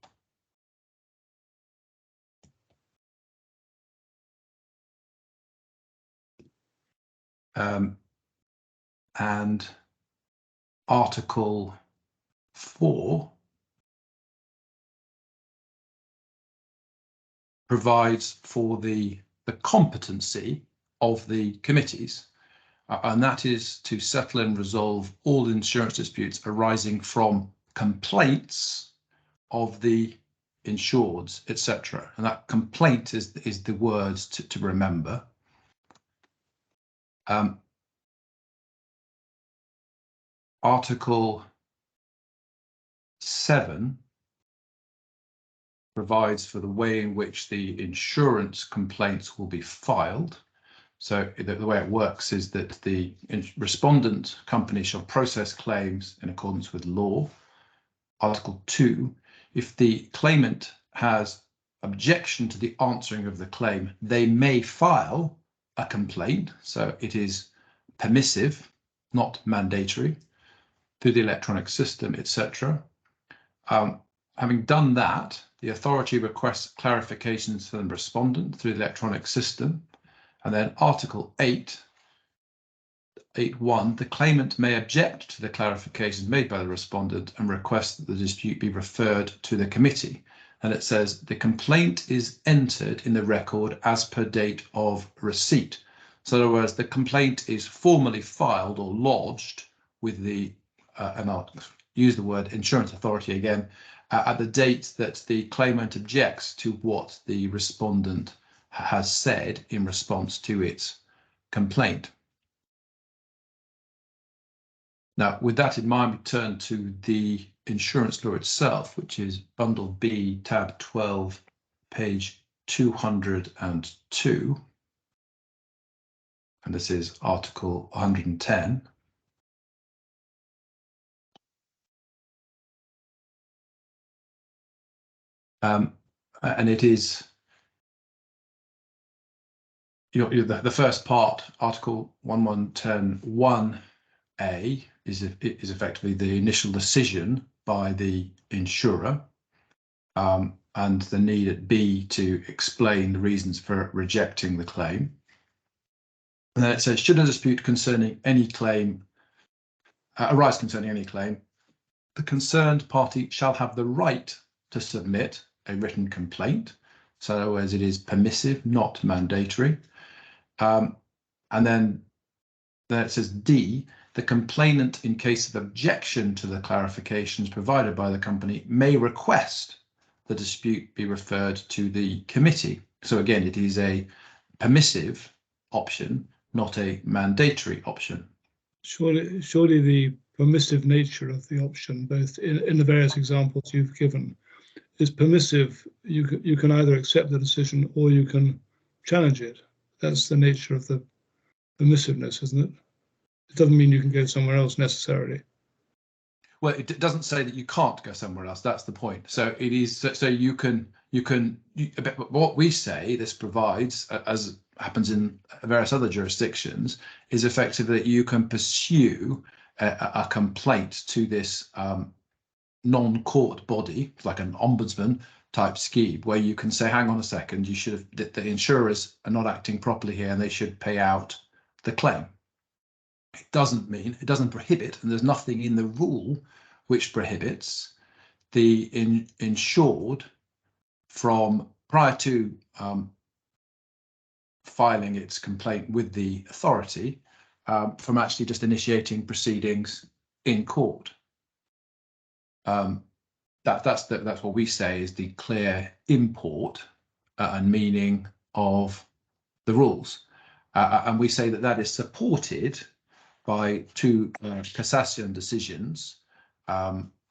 And Article 4 provides for the competency of the committees, and that is to settle and resolve all insurance disputes arising from complaints of the insureds, etc. And that complaint is the words to remember. Article 7 provides for the way in which the insurance complaints will be filed. So the way it works is that the respondent company shall process claims in accordance with law. Article 2, if the claimant has objection to the answering of the claim, they may file a complaint. So it is permissive, not mandatory, through the electronic system, etc. Having done that, the authority requests clarifications from the respondent through the electronic system. And then Article 8.1, the claimant may object to the clarifications made by the respondent and request that the dispute be referred to the committee. And it says the complaint is entered in the record as per date of receipt. So in other words, the complaint is formally filed or lodged with the, and I'll use the word insurance authority again, at the date that the claimant objects to what the respondent has said in response to its complaint. Now, with that in mind, we turn to the insurance law itself, which is Bundle B, tab 12, page 202. And this is Article 110. And it is the first part, Article 1110(1)(a) is effectively the initial decision by the insurer, and the need at B to explain the reasons for rejecting the claim. And then it says, should a dispute concerning any claim arise concerning any claim, the concerned party shall have the right to submit a written complaint. So in other words, it is permissive, not mandatory. And then it says D, the complainant, in case of objection to the clarifications provided by the company, may request the dispute be referred to the committee. So again, it is a permissive option, not a mandatory option. Surely the permissive nature of the option, both in the various examples you've given, is permissive. You can either accept the decision or you can challenge it. That's the nature of the permissiveness, isn't it? It doesn't mean you can go somewhere else necessarily. Well, it doesn't say that you can't go somewhere else. That's the point. So it is, so you can, what we say this provides, as happens in various other jurisdictions, is effectively that you can pursue a complaint to this non-court body, like an ombudsman type scheme, where you can say, hang on a second, you should have, the insurers are not acting properly here and they should pay out the claim. It doesn't mean, it doesn't prohibit, and there's nothing in the rule which prohibits the insured from, prior to filing its complaint with the authority, from actually just initiating proceedings in court. That's what we say is the clear import and meaning of the rules, and we say that that is supported by two Cassation decisions,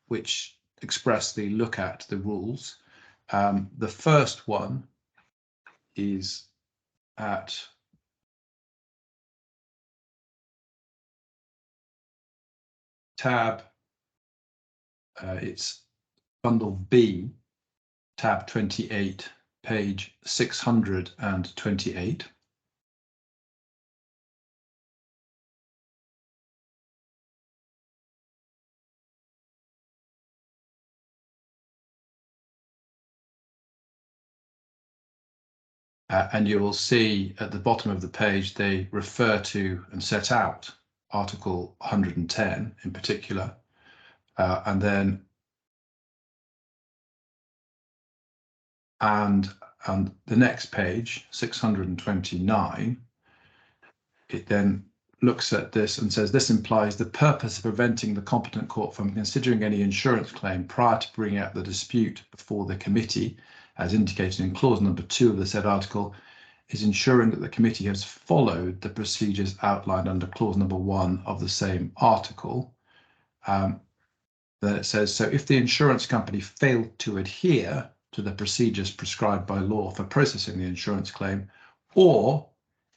which expressly look at the rules. The first one is at tab, it's bundle B, tab 28, page 628. And you will see at the bottom of the page, they refer to and set out Article 110 in particular. And then and the next page, 629, it then looks at this and says this implies the purpose of preventing the competent court from considering any insurance claim prior to bringing up the dispute before the committee, as indicated in clause number 2 of the said article, is ensuring that the committee has followed the procedures outlined under clause number 1 of the same article. Then it says, so if the insurance company failed to adhere to the procedures prescribed by law for processing the insurance claim, or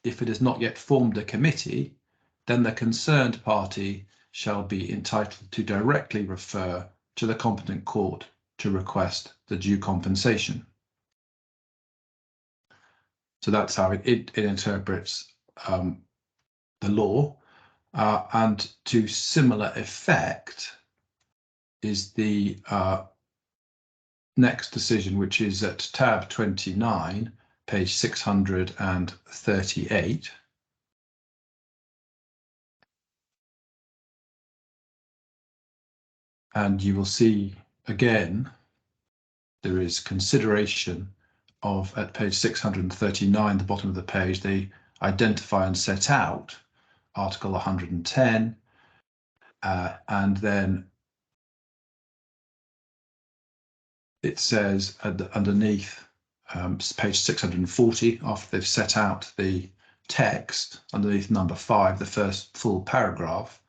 if it has not yet formed a committee, then the concerned party shall be entitled to directly refer to the competent court to request the due compensation. So that's how it interprets the law, and to similar effect is the next decision, which is at tab 29, page 638. And you will see again, there is consideration of, at page 639, the bottom of the page, they identify and set out Article 110, and then it says underneath page 640, after they've set out the text, underneath number 5, the first full paragraph,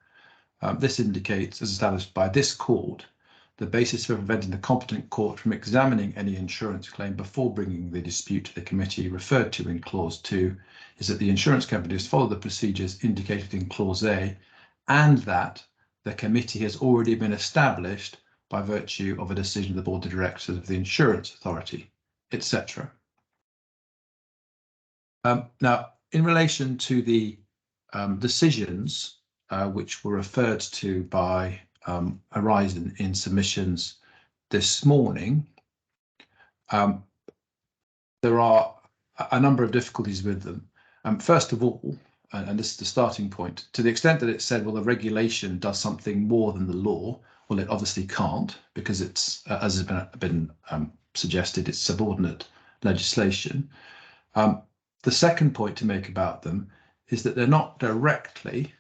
this indicates, as established by this court, the basis for preventing the competent court from examining any insurance claim before bringing the dispute to the committee referred to in clause 2 is that the insurance company has followed the procedures indicated in clause A, and that the committee has already been established by virtue of a decision of the board of directors of the insurance authority, etc. Now, in relation to the decisions which were referred to by Horizon in submissions this morning, there are a number of difficulties with them. First of all, and this is the starting point, to the extent that it said, well, the regulation does something more than the law, well, it obviously can't, because it's, as has been suggested, it's subordinate legislation. The second point to make about them is that they're not directly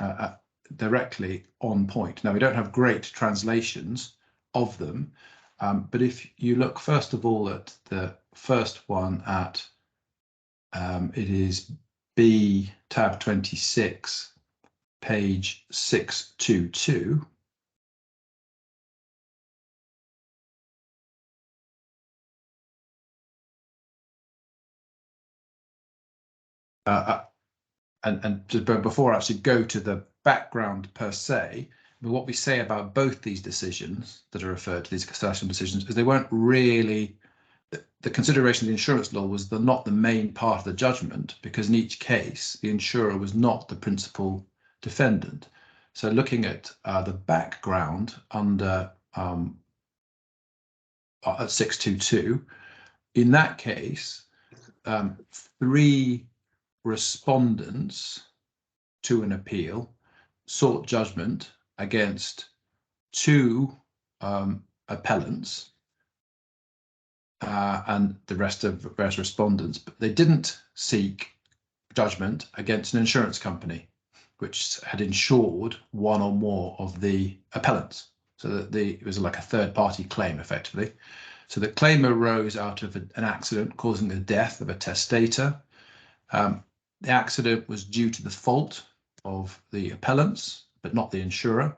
on point. Now, we don't have great translations of them, but if you look first of all at the first one at it is B tab 26, page 622. And before I actually go to the background per se, but what we say about both these decisions that are referred to, these custodial decisions, is they weren't really, the consideration of the insurance law was not the main part of the judgment, because in each case, the insurer was not the principal defendant. So looking at the background under at 622, in that case, 3 respondents to an appeal sought judgment against 2 appellants and the rest of various respondents, but they didn't seek judgment against an insurance company which had insured one or more of the appellants. So that it was like a third-party claim, effectively. So the claim arose out of an accident causing the death of a testator. The accident was due to the fault of the appellants, but not the insurer.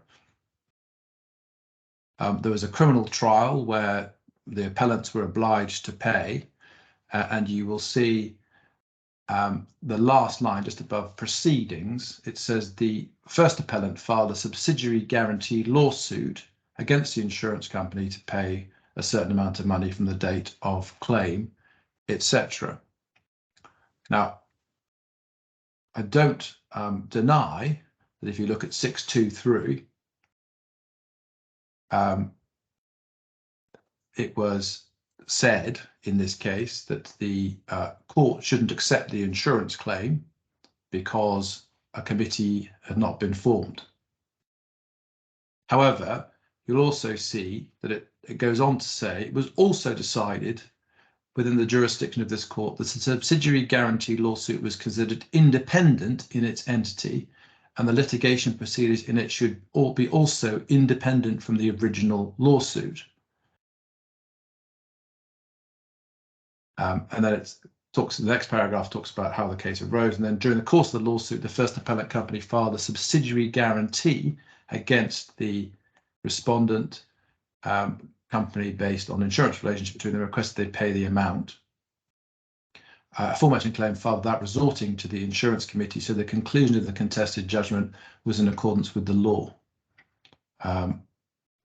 There was a criminal trial where the appellants were obliged to pay, and you will see the last line just above proceedings. It says the first appellant filed a subsidiary guarantee lawsuit against the insurance company to pay a certain amount of money from the date of claim, etc. Now, I don't deny that if you look at 623, it was said in this case that the court shouldn't accept the insurance claim because a committee had not been formed. However, you'll also see that it goes on to say it was also decided within the jurisdiction of this court that the subsidiary guarantee lawsuit was considered independent in its entity, and the litigation proceedings in it should all be also independent from the original lawsuit. And then the next paragraph talks about how the case arose, and then during the course of the lawsuit, the first appellant company filed a subsidiary guarantee against the respondent company based on insurance relationship between them, requested they pay the amount. Aforementioned claim filed without resorting to the insurance committee, so the conclusion of the contested judgment was in accordance with the law.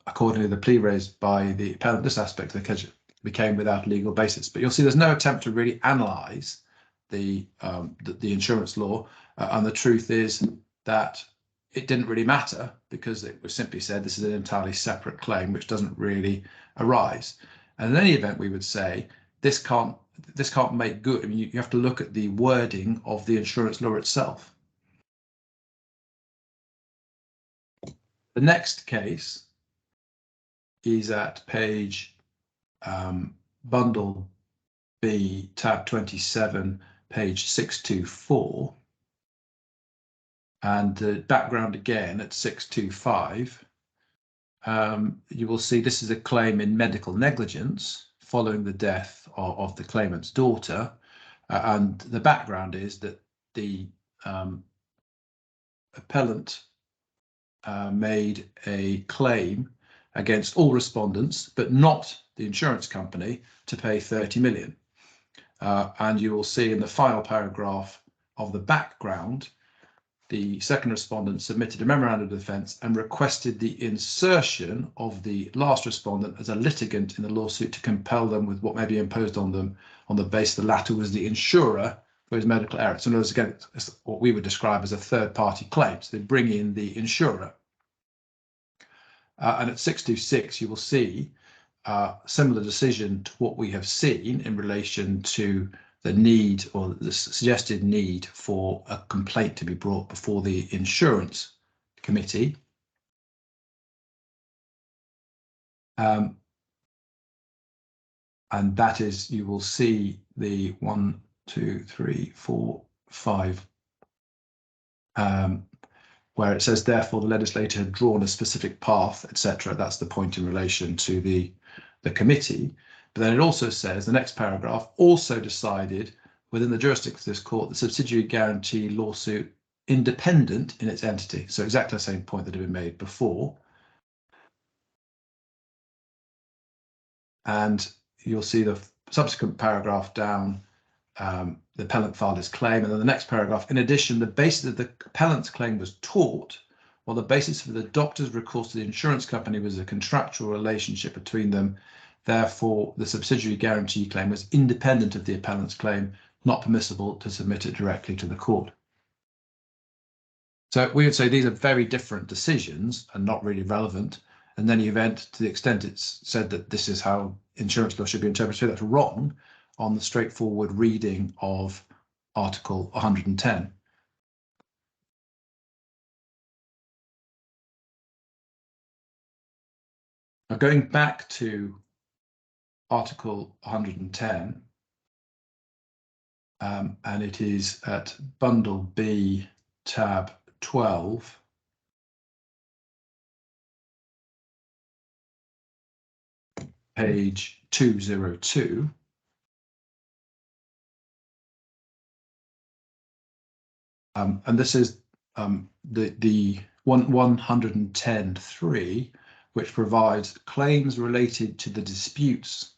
Accordingly, the plea raised by the appellant, this aspect of the case became without legal basis. But you'll see there's no attempt to really analyse the insurance law, and the truth is that it didn't really matter because it was simply said this is an entirely separate claim which doesn't really arise. And in any event, we would say this can't make good. I mean, you have to look at the wording of the insurance law itself. The next case is at page bundle B, tab 27, page 624. And the background again at 625. You will see this is a claim in medical negligence following the death of the claimant's daughter. And the background is that the appellant made a claim against all respondents, but not the insurance company, to pay 30 million. And you will see in the final paragraph of the background, the second respondent submitted a memorandum of defence and requested the insertion of the last respondent as a litigant in the lawsuit to compel them with what may be imposed on them on the basis the latter was the insurer for his medical error. So in other words, again, it's what we would describe as a third-party claim. So they bring in the insurer. And at 626, you will see a similar decision to what we have seen in relation to the need or the suggested need for a complaint to be brought before the insurance committee. And that is, you will see the 1, 2, 3, 4, 5, where it says, therefore, the legislator had drawn a specific path, etc. That's the point in relation to the committee. But then it also says, the next paragraph, also decided within the jurisdiction of this court, the subsidiary guarantee lawsuit independent in its entity. So exactly the same point that had been made before. And you'll see the subsequent paragraph down, the appellant filed his claim, and then the next paragraph, in addition, the basis of the appellant's claim was tort, while the basis for the doctor's recourse to the insurance company was a contractual relationship between them. Therefore, the subsidiary guarantee claim was independent of the appellant's claim, not permissible to submit it directly to the court. So we would say these are very different decisions and not really relevant. In any event, to the extent it's said that this is how insurance law should be interpreted, that's wrong on the straightforward reading of Article 110. Now, going back to Article 110, and it is at Bundle B, tab 12. Page 202. And this is the 110.3, which provides claims related to the disputes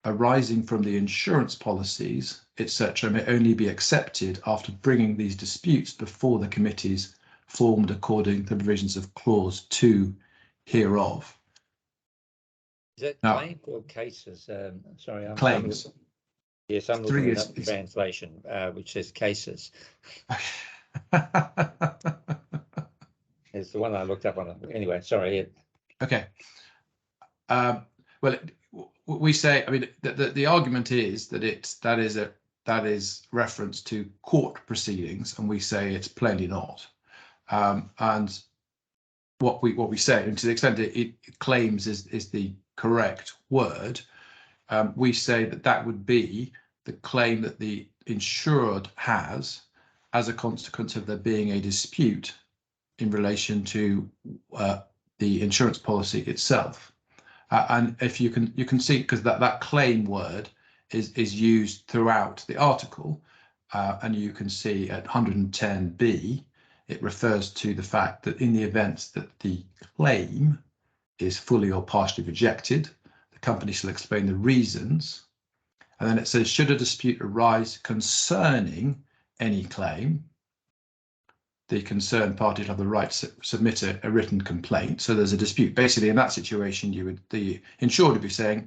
arising from the insurance policies, etc., may only be accepted after bringing these disputes before the committees formed according to the provisions of Clause 2 hereof. Is that claims or cases? Sorry, I'm claims. Yes, I'm looking at the translation, which says cases. It's the one I looked up on. Anyway, sorry. Okay. Well, we say, I mean, the argument is that that is reference to court proceedings, and we say it's plainly not. And what we say, and to the extent that it claims is the correct word, we say that would be the claim that the insured has as a consequence of there being a dispute in relation to the insurance policy itself. And if you can see, because that claim word is used throughout the article, and you can see at 110b, it refers to the fact that in the event that the claim is fully or partially rejected, the company shall explain the reasons. And then it says, should a dispute arise concerning any claim, the concerned party shall have the right to submit a written complaint. So there's a dispute. Basically, in that situation, the insured would be saying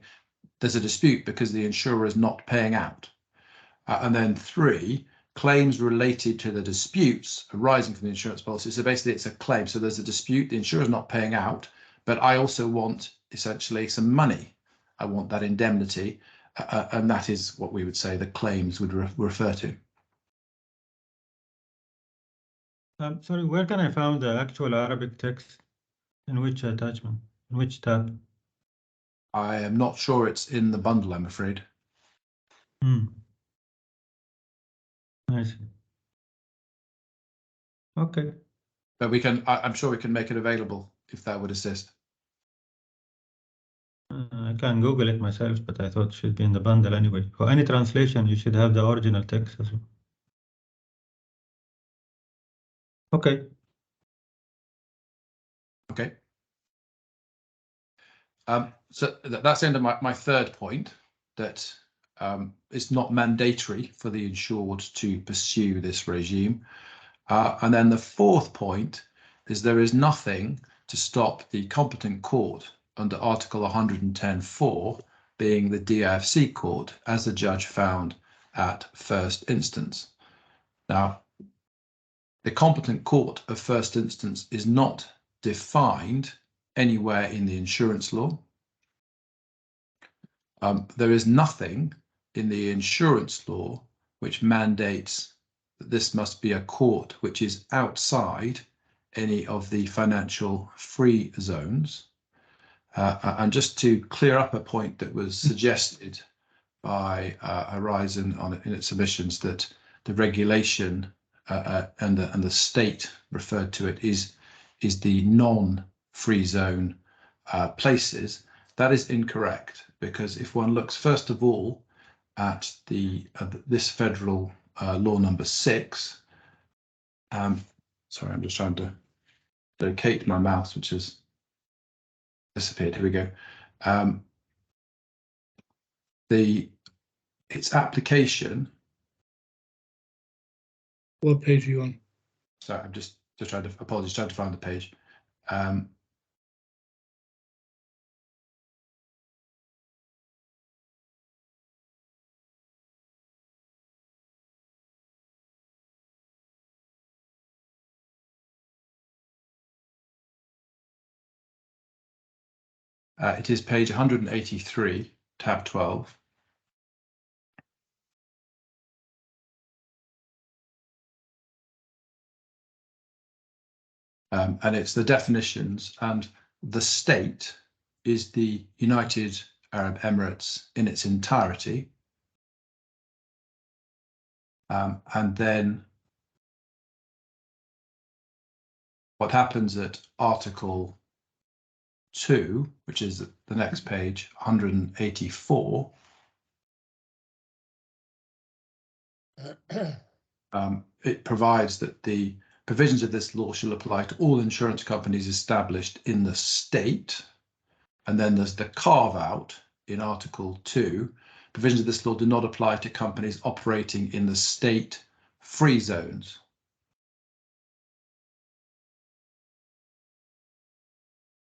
there's a dispute because the insurer is not paying out. And then 3, claims related to the disputes arising from the insurance policy. So basically, it's a claim. So there's a dispute, the insurer is not paying out, but I also want essentially some money. I want that indemnity. And that is what we would say the claims would refer to. Sorry, where can I find the actual Arabic text? In which attachment? In which tab? I am not sure it's in the bundle, I'm afraid. I see. Okay. But we can, I'm sure we can make it available if that would assist. I can Google it myself, but I thought it should be in the bundle anyway. For any translation, you should have the original text as well. Okay. Okay. So that's the end of my third point, that it's not mandatory for the insured to pursue this regime. And then the fourth point is there is nothing to stop the competent court under Article 110.4 being the DIFC court, as the judge found at first instance. Now, the competent court of first instance is not defined anywhere in the insurance law. There is nothing in the insurance law which mandates that this must be a court which is outside any of the financial free zones. And just to clear up a point that was suggested by Horizon in its submissions, that the regulation and the state referred to it is the non-free zone places. That is incorrect, because if one looks first of all at this federal law number 6, sorry, I'm just trying to locate my mouse, which has disappeared. Here we go. Its application. What page are you on? Sorry, I'm just trying to, apologies, trying to find the page. It is page 183, tab 12. And it's the definitions, and the state is the United Arab Emirates in its entirety. And then what happens at Article 2, which is the next page, 184, it provides that the provisions of this law shall apply to all insurance companies established in the state. And then there's the carve out in Article 2. Provisions of this law do not apply to companies operating in the state free zones.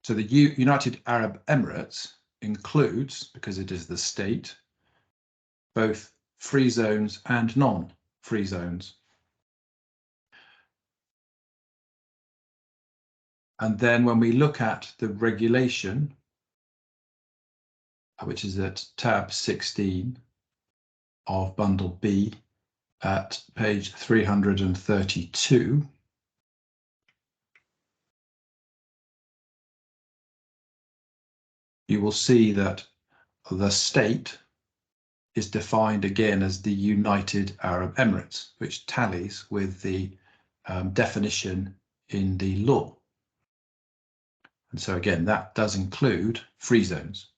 So the United Arab Emirates includes, because it is the state, both free zones and non-free zones. And then when we look at the regulation, which is at tab 16 of bundle B at page 332, you will see that the state is defined again as the United Arab Emirates, which tallies with the definition in the law. And so again, that does include free zones.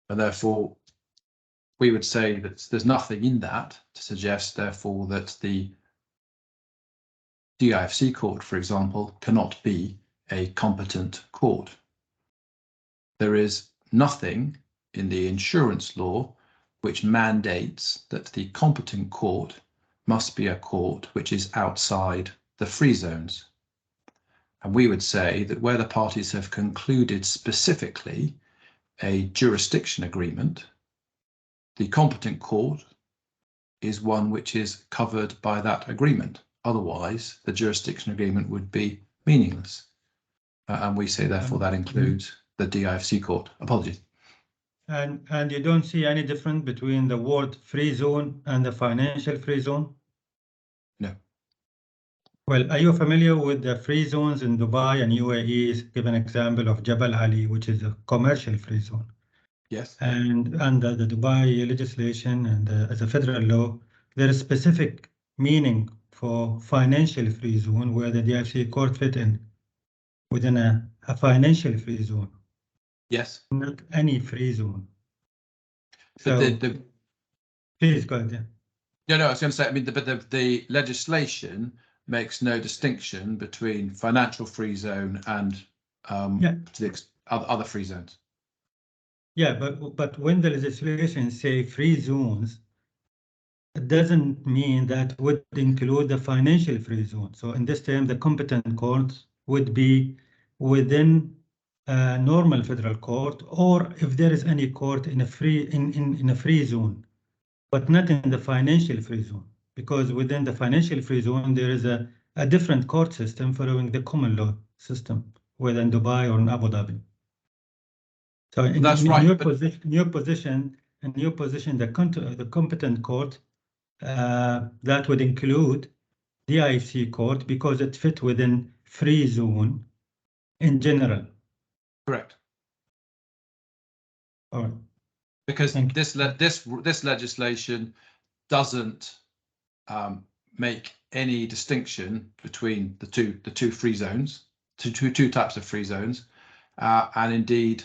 And therefore, we would say that there's nothing in that to suggest, therefore, that the DIFC court, for example, cannot be a competent court. There is nothing in the insurance law which mandates that the competent court must be a court which is outside the free zones. And we would say that where the parties have concluded specifically a jurisdiction agreement, the competent court is one which is covered by that agreement. Otherwise, the jurisdiction agreement would be meaningless. And we say, therefore, that includes the DIFC court. Apologies. And you don't see any difference between the word free zone and the financial free zone? No. Well, are you familiar with the free zones in Dubai and UAE? Give an example of Jabal Ali, which is a commercial free zone. Yes. And under the Dubai legislation and as a federal law, there is specific meaning for financial free zone where the DIFC court fit in within a financial free zone. Yes. Not any free zone. So please go ahead. Yeah, no, I was going to say, I mean, but the legislation makes no distinction between financial free zone and to the other free zones. Yeah, but when the legislation say free zones, it doesn't mean that would include the financial free zone. So in this term, the competent courts would be within a normal federal court, or if there is any court in a free zone, but not in the financial free zone, because within the financial free zone there is a different court system following the common law system, whether in Dubai or in Abu Dhabi. So in your position, the competent court, that would include the DIFC court because it fit within free zone in general. Correct. All right. Because this legislation doesn't make any distinction between the two free zones, two types of free zones, and indeed.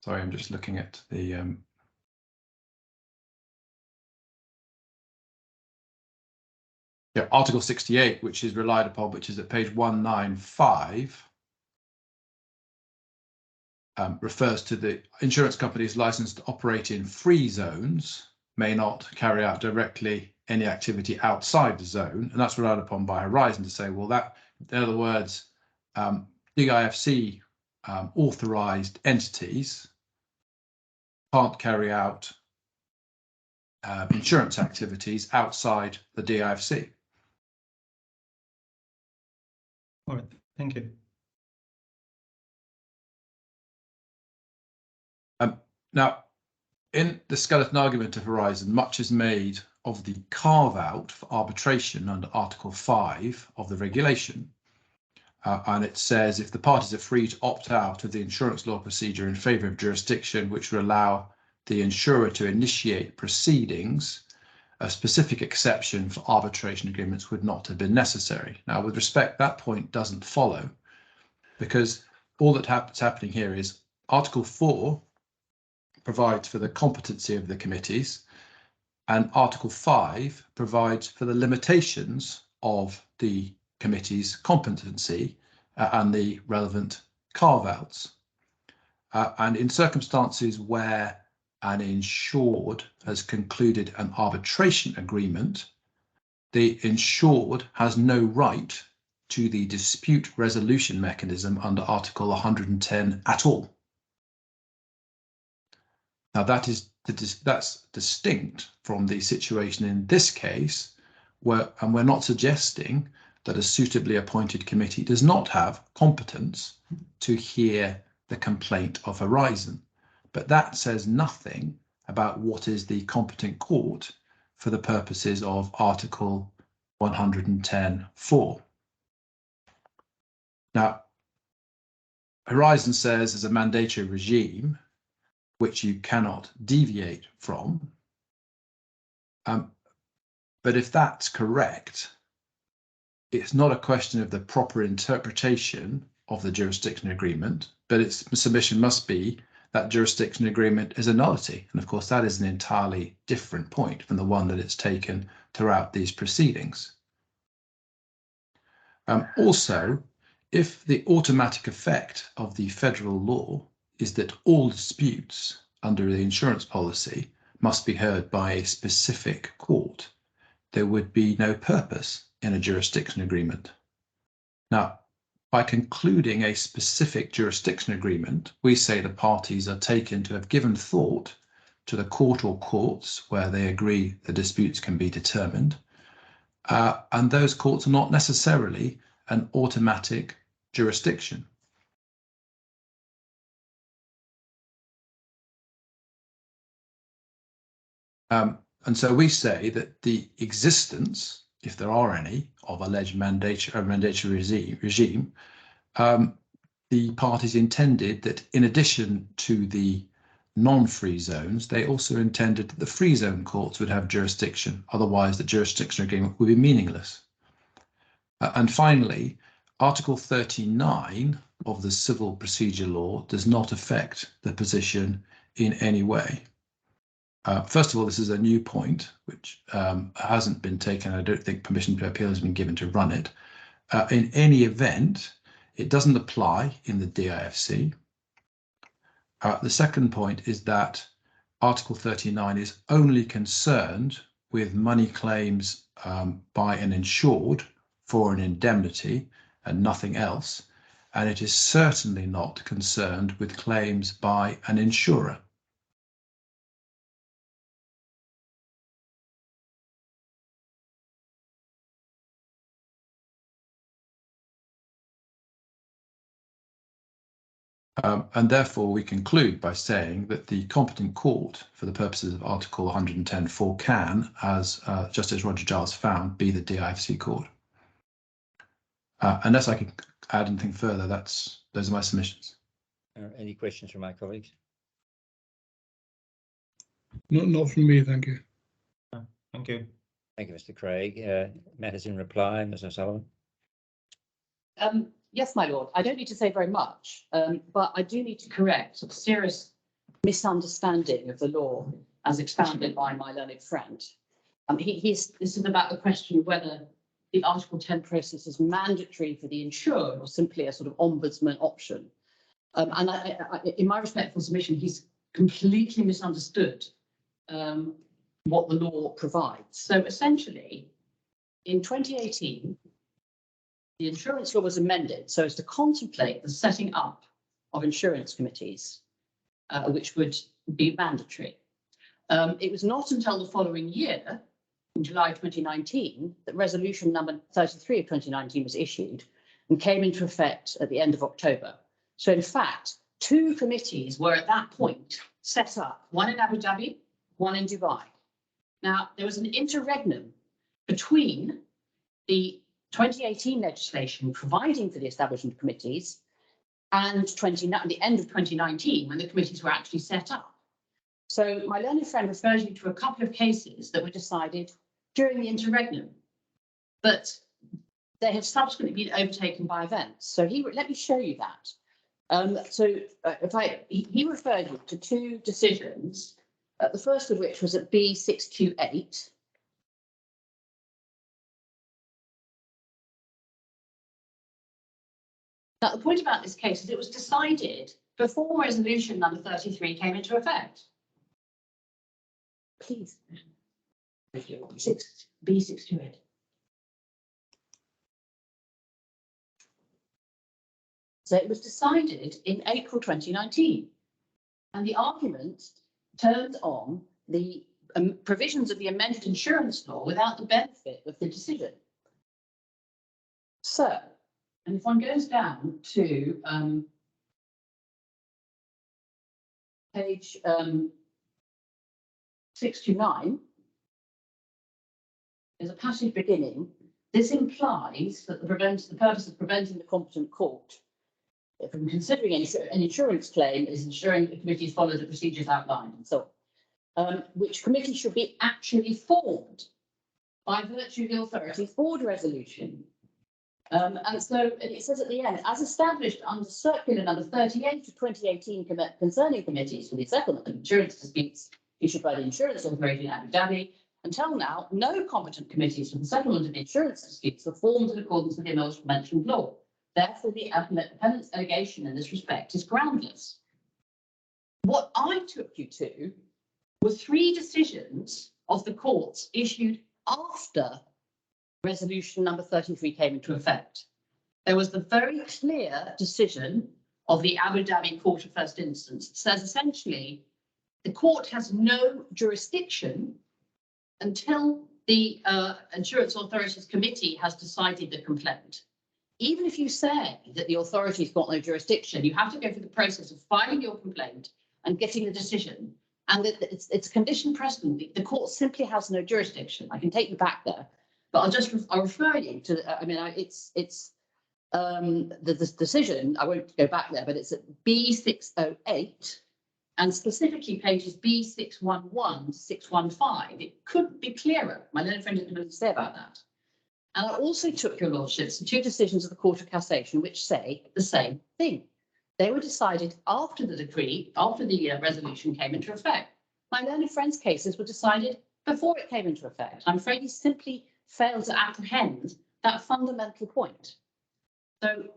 Sorry, I'm just looking at the. Yeah, Article 68, which is relied upon, which is at page 195, refers to the insurance companies licensed to operate in free zones may not carry out directly any activity outside the zone, and that's relied upon by Horizon to say, well, that, in other words, DIFC authorised entities can't carry out insurance activities outside the DIFC. All right, thank you. Now, in the skeleton argument of Horizon, much is made of the carve-out for arbitration under Article 5 of the regulation. And it says if the parties are free to opt out of the insurance law procedure in favour of jurisdiction which would allow the insurer to initiate proceedings, a specific exception for arbitration agreements would not have been necessary. Now, with respect, that point doesn't follow, because all that's happening here is Article 4 provides for the competency of the committees, and Article 5 provides for the limitations of the committee's competency and the relevant carve-outs. And in circumstances where an insured has concluded an arbitration agreement, the insured has no right to the dispute resolution mechanism under Article 110 at all. Now that's distinct from the situation in this case, and we're not suggesting that a suitably appointed committee does not have competence to hear the complaint of Horizon. But that says nothing about what is the competent court for the purposes of Article 110(4). Now, Horizon says there's a mandatory regime which you cannot deviate from. But if that's correct, it's not a question of the proper interpretation of the jurisdiction agreement, but its submission must be that jurisdiction agreement is a nullity. And of course, that is an entirely different point from the one that it's taken throughout these proceedings. Also, if the automatic effect of the federal law is that all disputes under the insurance policy must be heard by a specific court, there would be no purpose in a jurisdiction agreement. Now, by concluding a specific jurisdiction agreement, we say the parties are taken to have given thought to the court or courts where they agree the disputes can be determined, and those courts are not necessarily an automatic jurisdiction. And so we say that the existence, if there are any, of alleged mandatory regime, the parties intended that in addition to the non-free zones, they also intended that the free zone courts would have jurisdiction. Otherwise, the jurisdiction agreement would be meaningless. And finally, Article 39 of the Civil Procedure Law does not affect the position in any way. First of all, this is a new point, which hasn't been taken. I don't think permission to appeal has been given to run it. In any event, it doesn't apply in the DIFC. The second point is that Article 39 is only concerned with money claims by an insured for an indemnity and nothing else, and it is certainly not concerned with claims by an insurer. And therefore we conclude by saying that the competent court for the purposes of Article 110.4 can, as Justice Roger Giles found, be the DIFC court. Unless I can add anything further, those are my submissions. Any questions from my colleagues? Not from me, thank you. Thank you. Thank you, Mr. Craig. Matters in reply, Ms. O'Sullivan. Yes, my lord. I don't need to say very much, but I do need to correct a serious misunderstanding of the law as expounded by my learned friend. This is about the question of whether the Article 10 process is mandatory for the insured or simply a sort of ombudsman option. And in my respectful submission, he's completely misunderstood what the law provides. So essentially, in 2018, the insurance law was amended so as to contemplate the setting up of insurance committees, which would be mandatory. It was not until the following year, in July 2019, that resolution number 33 of 2019 was issued and came into effect at the end of October. So in fact, 2 committees were at that point set up, one in Abu Dhabi, one in Dubai. Now, there was an interregnum between the 2018 legislation providing for the establishment of committees and the end of 2019, when the committees were actually set up. So my learned friend refers you to a couple of cases that were decided during the interregnum, but they have subsequently been overtaken by events. So let me show you that. He referred you to 2 decisions, the first of which was at B628. Now, the point about this case is it was decided before resolution number 33 came into effect. Please. B628. So it was decided in April 2019. And the argument turned on the provisions of the amended insurance law without the benefit of the decision. So, and if one goes down to page 629, there's a passage beginning. This implies that the purpose of preventing the competent court from considering an insurance claim is ensuring that the committees follow the procedures outlined and so on, which committee should be actually formed by virtue of the authority's board resolution. And it says at the end, as established under circular number 38 of 2018 concerning committees for the settlement of insurance disputes issued by the insurance authority in Abu Dhabi, until now, no competent committees for the settlement of insurance disputes were formed in accordance with the mentioned law. Therefore, the appellant's allegation in this respect is groundless. What I took you to were 3 decisions of the courts issued after resolution number 33 came into effect. There was the very clear decision of the Abu Dhabi Court of First Instance. It says essentially the court has no jurisdiction until the Insurance Authorities Committee has decided the complaint. Even if you say that the authority's got no jurisdiction, you have to go through the process of filing your complaint and getting the decision. And it's condition precedent. The court simply has no jurisdiction. I can take you back there, but I'll refer you to. The decision. I won't go back there, but it's at B608, and specifically pages B611 to 615. It couldn't be clearer. My learned friend didn't know what to say about that. And I also took your lordships to 2 decisions of the Court of Cassation which say the same thing. They were decided after the decree, after the resolution came into effect. My learned friend's cases were decided before it came into effect. I'm afraid he simply failed to apprehend that fundamental point. So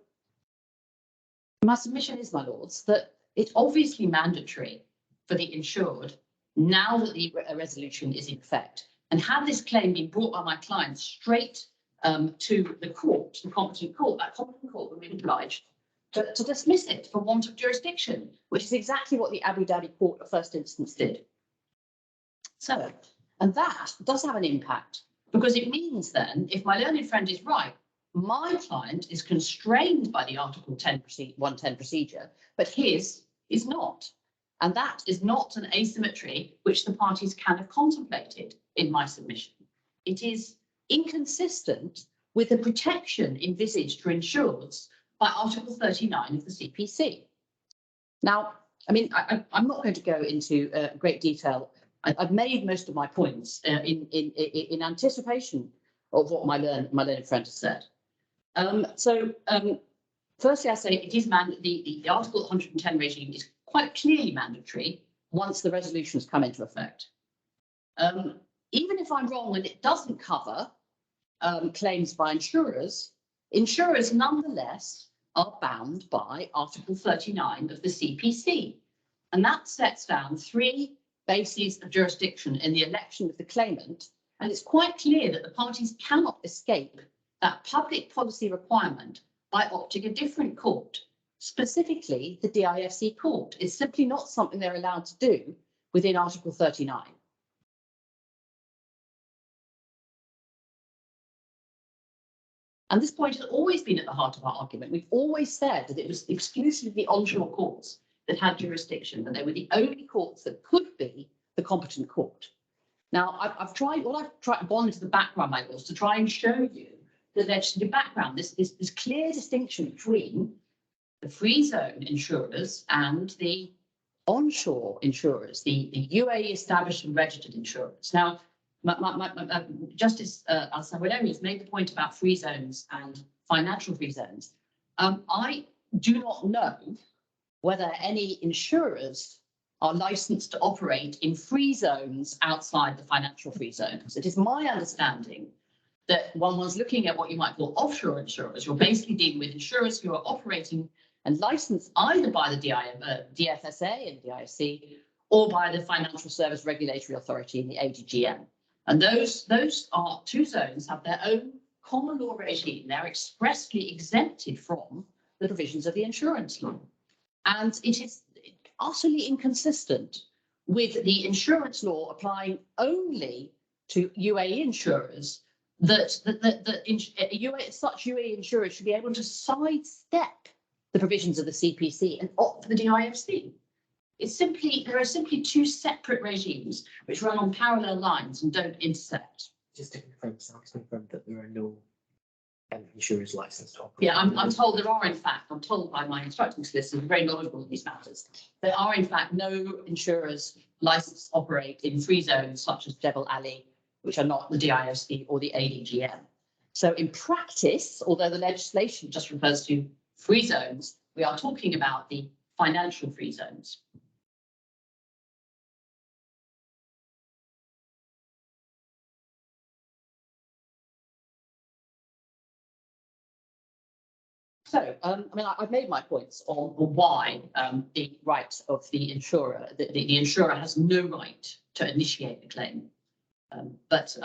my submission is, my lords, that it's obviously mandatory for the insured, now that the resolution is in effect, And had this claim been brought by my client straight to the court, the competent court, that competent court would be obliged to dismiss it for want of jurisdiction, which is exactly what the Abu Dhabi court of first instance did. So, and that does have an impact, because it means then, if my learned friend is right, my client is constrained by the Article 110 procedure, but his is not. And that is not an asymmetry which the parties can have contemplated in my submission. It is inconsistent with the protection envisaged for insurers by Article 39 of the CPC. Now, I mean, I'm not going to go into great detail. I've made most of my points in anticipation of what my learned friend has said. Firstly, I say it is the Article 110 regime is quite clearly mandatory once the resolutions come into effect. Even if I'm wrong and it doesn't cover claims by insurers, insurers nonetheless are bound by Article 39 of the CPC. And that sets down 3 bases of jurisdiction in the election of the claimant. And it's quite clear that the parties cannot escape that public policy requirement by opting a different court. Specifically, the DIFC court is simply not something they're allowed to do within Article 39. And this point has always been at the heart of our argument. We've always said that it was exclusively the onshore courts that had jurisdiction, and they were the only courts that could be the competent court. Now, I've gone into the background, my lords, to try and show you the legislative background, this clear distinction between the free zone insurers and the onshore insurers, the UAE established and registered insurers. Now, Justice Sawalehi has made the point about free zones and financial free zones. I do not know whether any insurers are licensed to operate in free zones outside the financial free zones. It is my understanding that when one's looking at what you might call offshore insurers, you're basically dealing with insurers who are operating and licensed either by the DFSA and DIFC or by the Financial Service Regulatory Authority and the ADGM. And those are 2 zones, have their own common law regime. They're expressly exempted from the provisions of the insurance law. And it is utterly inconsistent with the insurance law applying only to UAE insurers that such UAE insurers should be able to sidestep the provisions of the CPC and opt for the DIFC. There are simply 2 separate regimes which run on parallel lines and don't intersect. Just to confirm that there are no insurers licensed to operate. Yeah, I'm told there are, in fact, I'm told by my instructing solicitors, very knowledgeable in these matters, there are in fact no insurers licensed to operate in free zones such as Jebel Ali, which are not the DIFC or the ADGM. So in practice, although the legislation just refers to free zones, we are talking about the financial free zones. So, I've made my points on why the right of the insurer, the insurer has no right to initiate the claim. But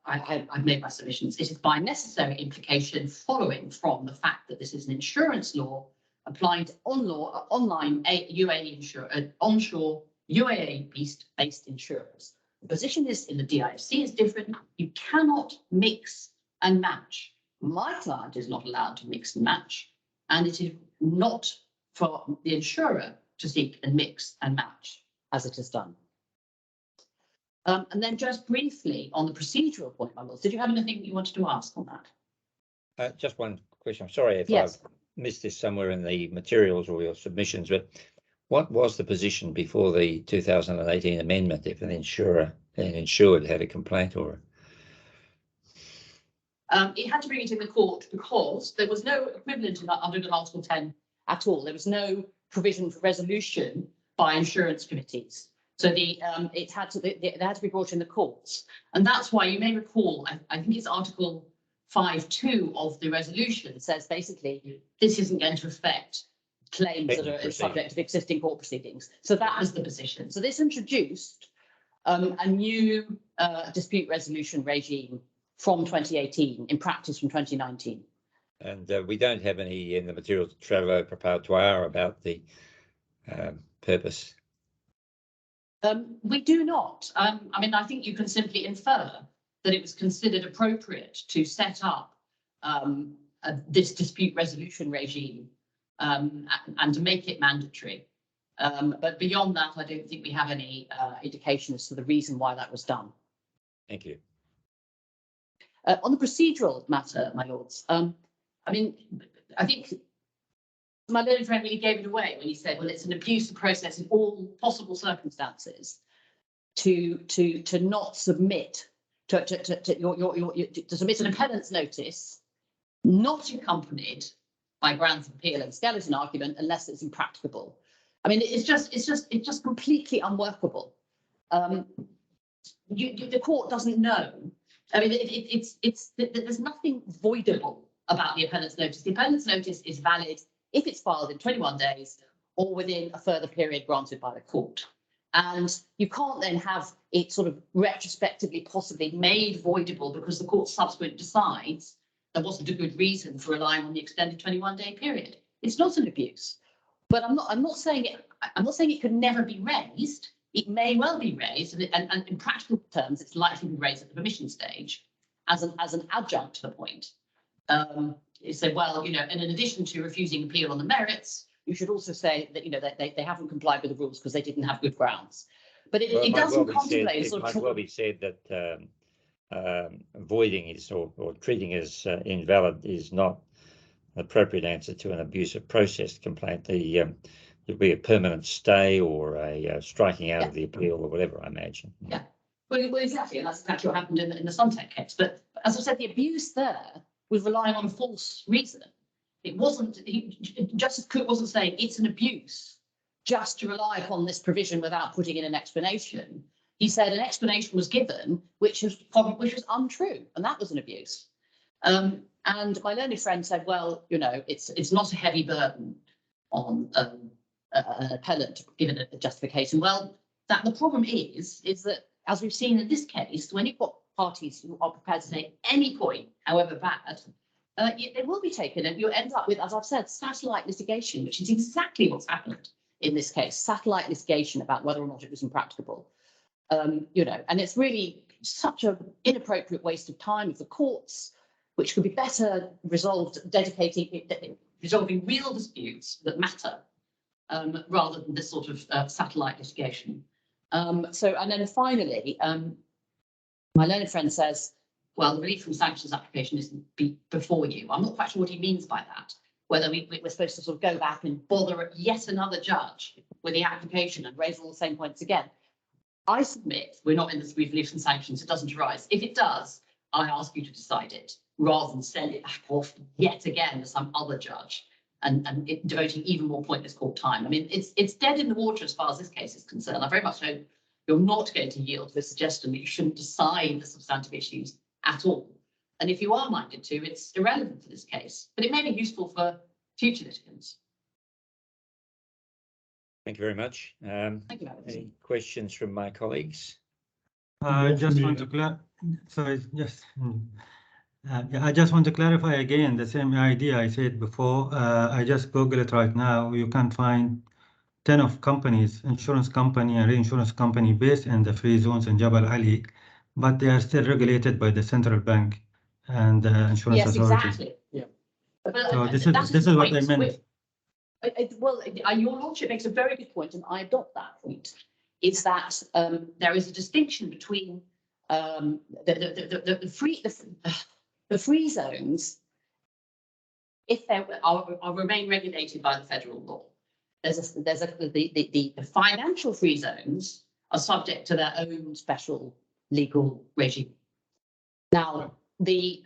I've made my submissions. It is by necessary implication following from the fact that this is an insurance law applying to online UAE onshore UAE-based insurers. The position is in the DIFC is different. You cannot mix and match. My client is not allowed to mix and match, and it is not for the insurer to seek and mix and match as it is done. And then just briefly on the procedural point, my lords, did you have anything you wanted to ask on that? Just one question. I'm sorry if I've missed this somewhere in the materials or your submissions, but what was the position before the 2018 amendment if an insured had a complaint or? It had to bring it in the court because there was no equivalent under Article 10 at all. There was no provision for resolution by insurance committees. So it had to be brought in the courts. And that's why you may recall, I think it's Article 5.2 of the resolution says basically this isn't going to affect claims that are subject to existing court proceedings. So that was the position. So this introduced a new dispute resolution regime from 2018, in practice from 2019. And we don't have any in the materials de travaux préparatoire about the purpose. We do not. I mean, I think you can simply infer that it was considered appropriate to set up this dispute resolution regime and to make it mandatory. But beyond that, I don't think we have any indication as to the reason why that was done. Thank you. On the procedural matter, my lords, I mean, I think my learned friend really gave it away when he said, well, it's an abusive process in all possible circumstances to not submit, to submit an appellant's notice not accompanied by grounds of appeal and skeleton argument unless it's impracticable. I mean, it's just completely unworkable. The court doesn't know. I mean, there's nothing voidable about the appellant's notice. The appellant's notice is valid if it's filed in 21 days or within a further period granted by the court. And you can't then have it sort of retrospectively possibly made voidable because the court subsequently decides there wasn't a good reason for relying on the extended 21-day period. It's not an abuse. But I'm not saying it could never be raised. It may well be raised, and in practical terms, it's likely to be raised at the permission stage as an adjunct to the point. You say, well, you know, and in addition to refusing appeal on the merits, you should also say that, you know, that they haven't complied with the rules because they didn't have good grounds. But it doesn't contemplate. It might well be said that voiding is or treating as invalid is not an appropriate answer to an abusive process complaint. There'll be a permanent stay or a striking out of the appeal or whatever, I imagine. Yeah, well, exactly, and that's exactly what happened in the Suntec case. But as I said, the abuse there was relying on a false reason. It wasn't. Justice Cook wasn't saying it's an abuse just to rely upon this provision without putting in an explanation. He said an explanation was given, which was untrue, and that was an abuse. And my learned friend said, well, you know, it's not a heavy burden on an appellant given a justification. Well, the problem is that, as we've seen in this case, when you've got parties who are prepared to say any point, however bad, they will be taken, and you'll end up with, as I've said, satellite litigation, which is exactly what's happened in this case, satellite litigation about whether or not it was impracticable. You know, and it's really such an inappropriate waste of time of the courts, which could be better resolved, resolving real disputes that matter, rather than this sort of satellite litigation. And then finally, my learned friend says, well, the relief from sanctions application isn't before you. I'm not quite sure what he means by that, whether we're supposed to sort of go back and bother yet another judge with the application and raise all the same points again. I submit we're not in this relief from sanctions, it doesn't arise. If it does, I ask you to decide it, rather than send it back off yet again to some other judge and devoting even more pointless court time. I mean, it's dead in the water as far as this case is concerned. I very much hope you're not going to yield to the suggestion that you shouldn't decide the substantive issues at all. And if you are minded to, it's irrelevant for this case, but it may be useful for future litigants. Thank you very much. Thank you, Alex. Any questions from my colleagues? I just want to I just want to clarify again the same idea I said before. I just Google it right now. You can find 10 of companies, insurance company and reinsurance company based in the free zones in Jabal Ali, but they are still regulated by the central bank and the insurance authority. Exactly. Yeah. So this is what I meant. Well, your lordship makes a very good point, and I adopt that point. Is that there is a distinction between the free zones, if they are remain regulated by the federal law. The financial free zones are subject to their own special legal regime. Now, the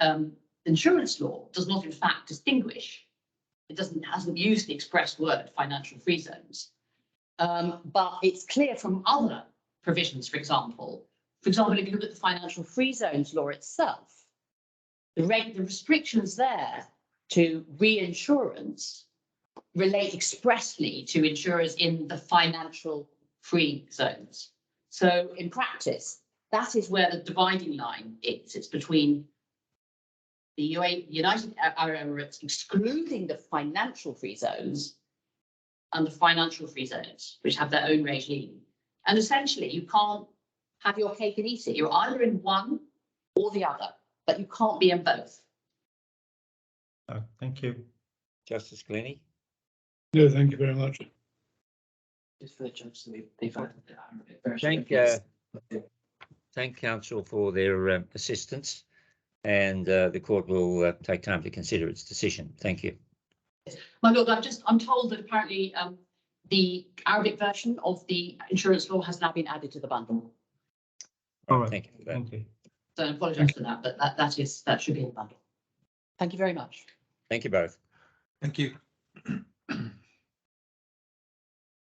insurance law does not, in fact, distinguish. It hasn't used the express word financial free zones, but it's clear from other provisions. For example, if you look at the financial free zones law itself, the restrictions there to reinsurance relate expressly to insurers in the financial free zones. So in practice, that is where the dividing line is. It's between the United Arab Emirates excluding the financial free zones and the financial free zones, which have their own regime. And essentially, you can't have your cake and eat it. You're either in one or the other, but you can't be in both. Thank you. Justice Glennie? No, thank you very much. Just for the judge, they've added the Arabic version. Thank counsel for their assistance, and the court will take time to consider its decision. Thank you. My lord, I'm told that apparently the Arabic version of the insurance law has now been added to the bundle. All right. Thank you for that. Thank you. So I apologise for that, but that should be in the bundle. Thank you very much. Thank you both. Thank you.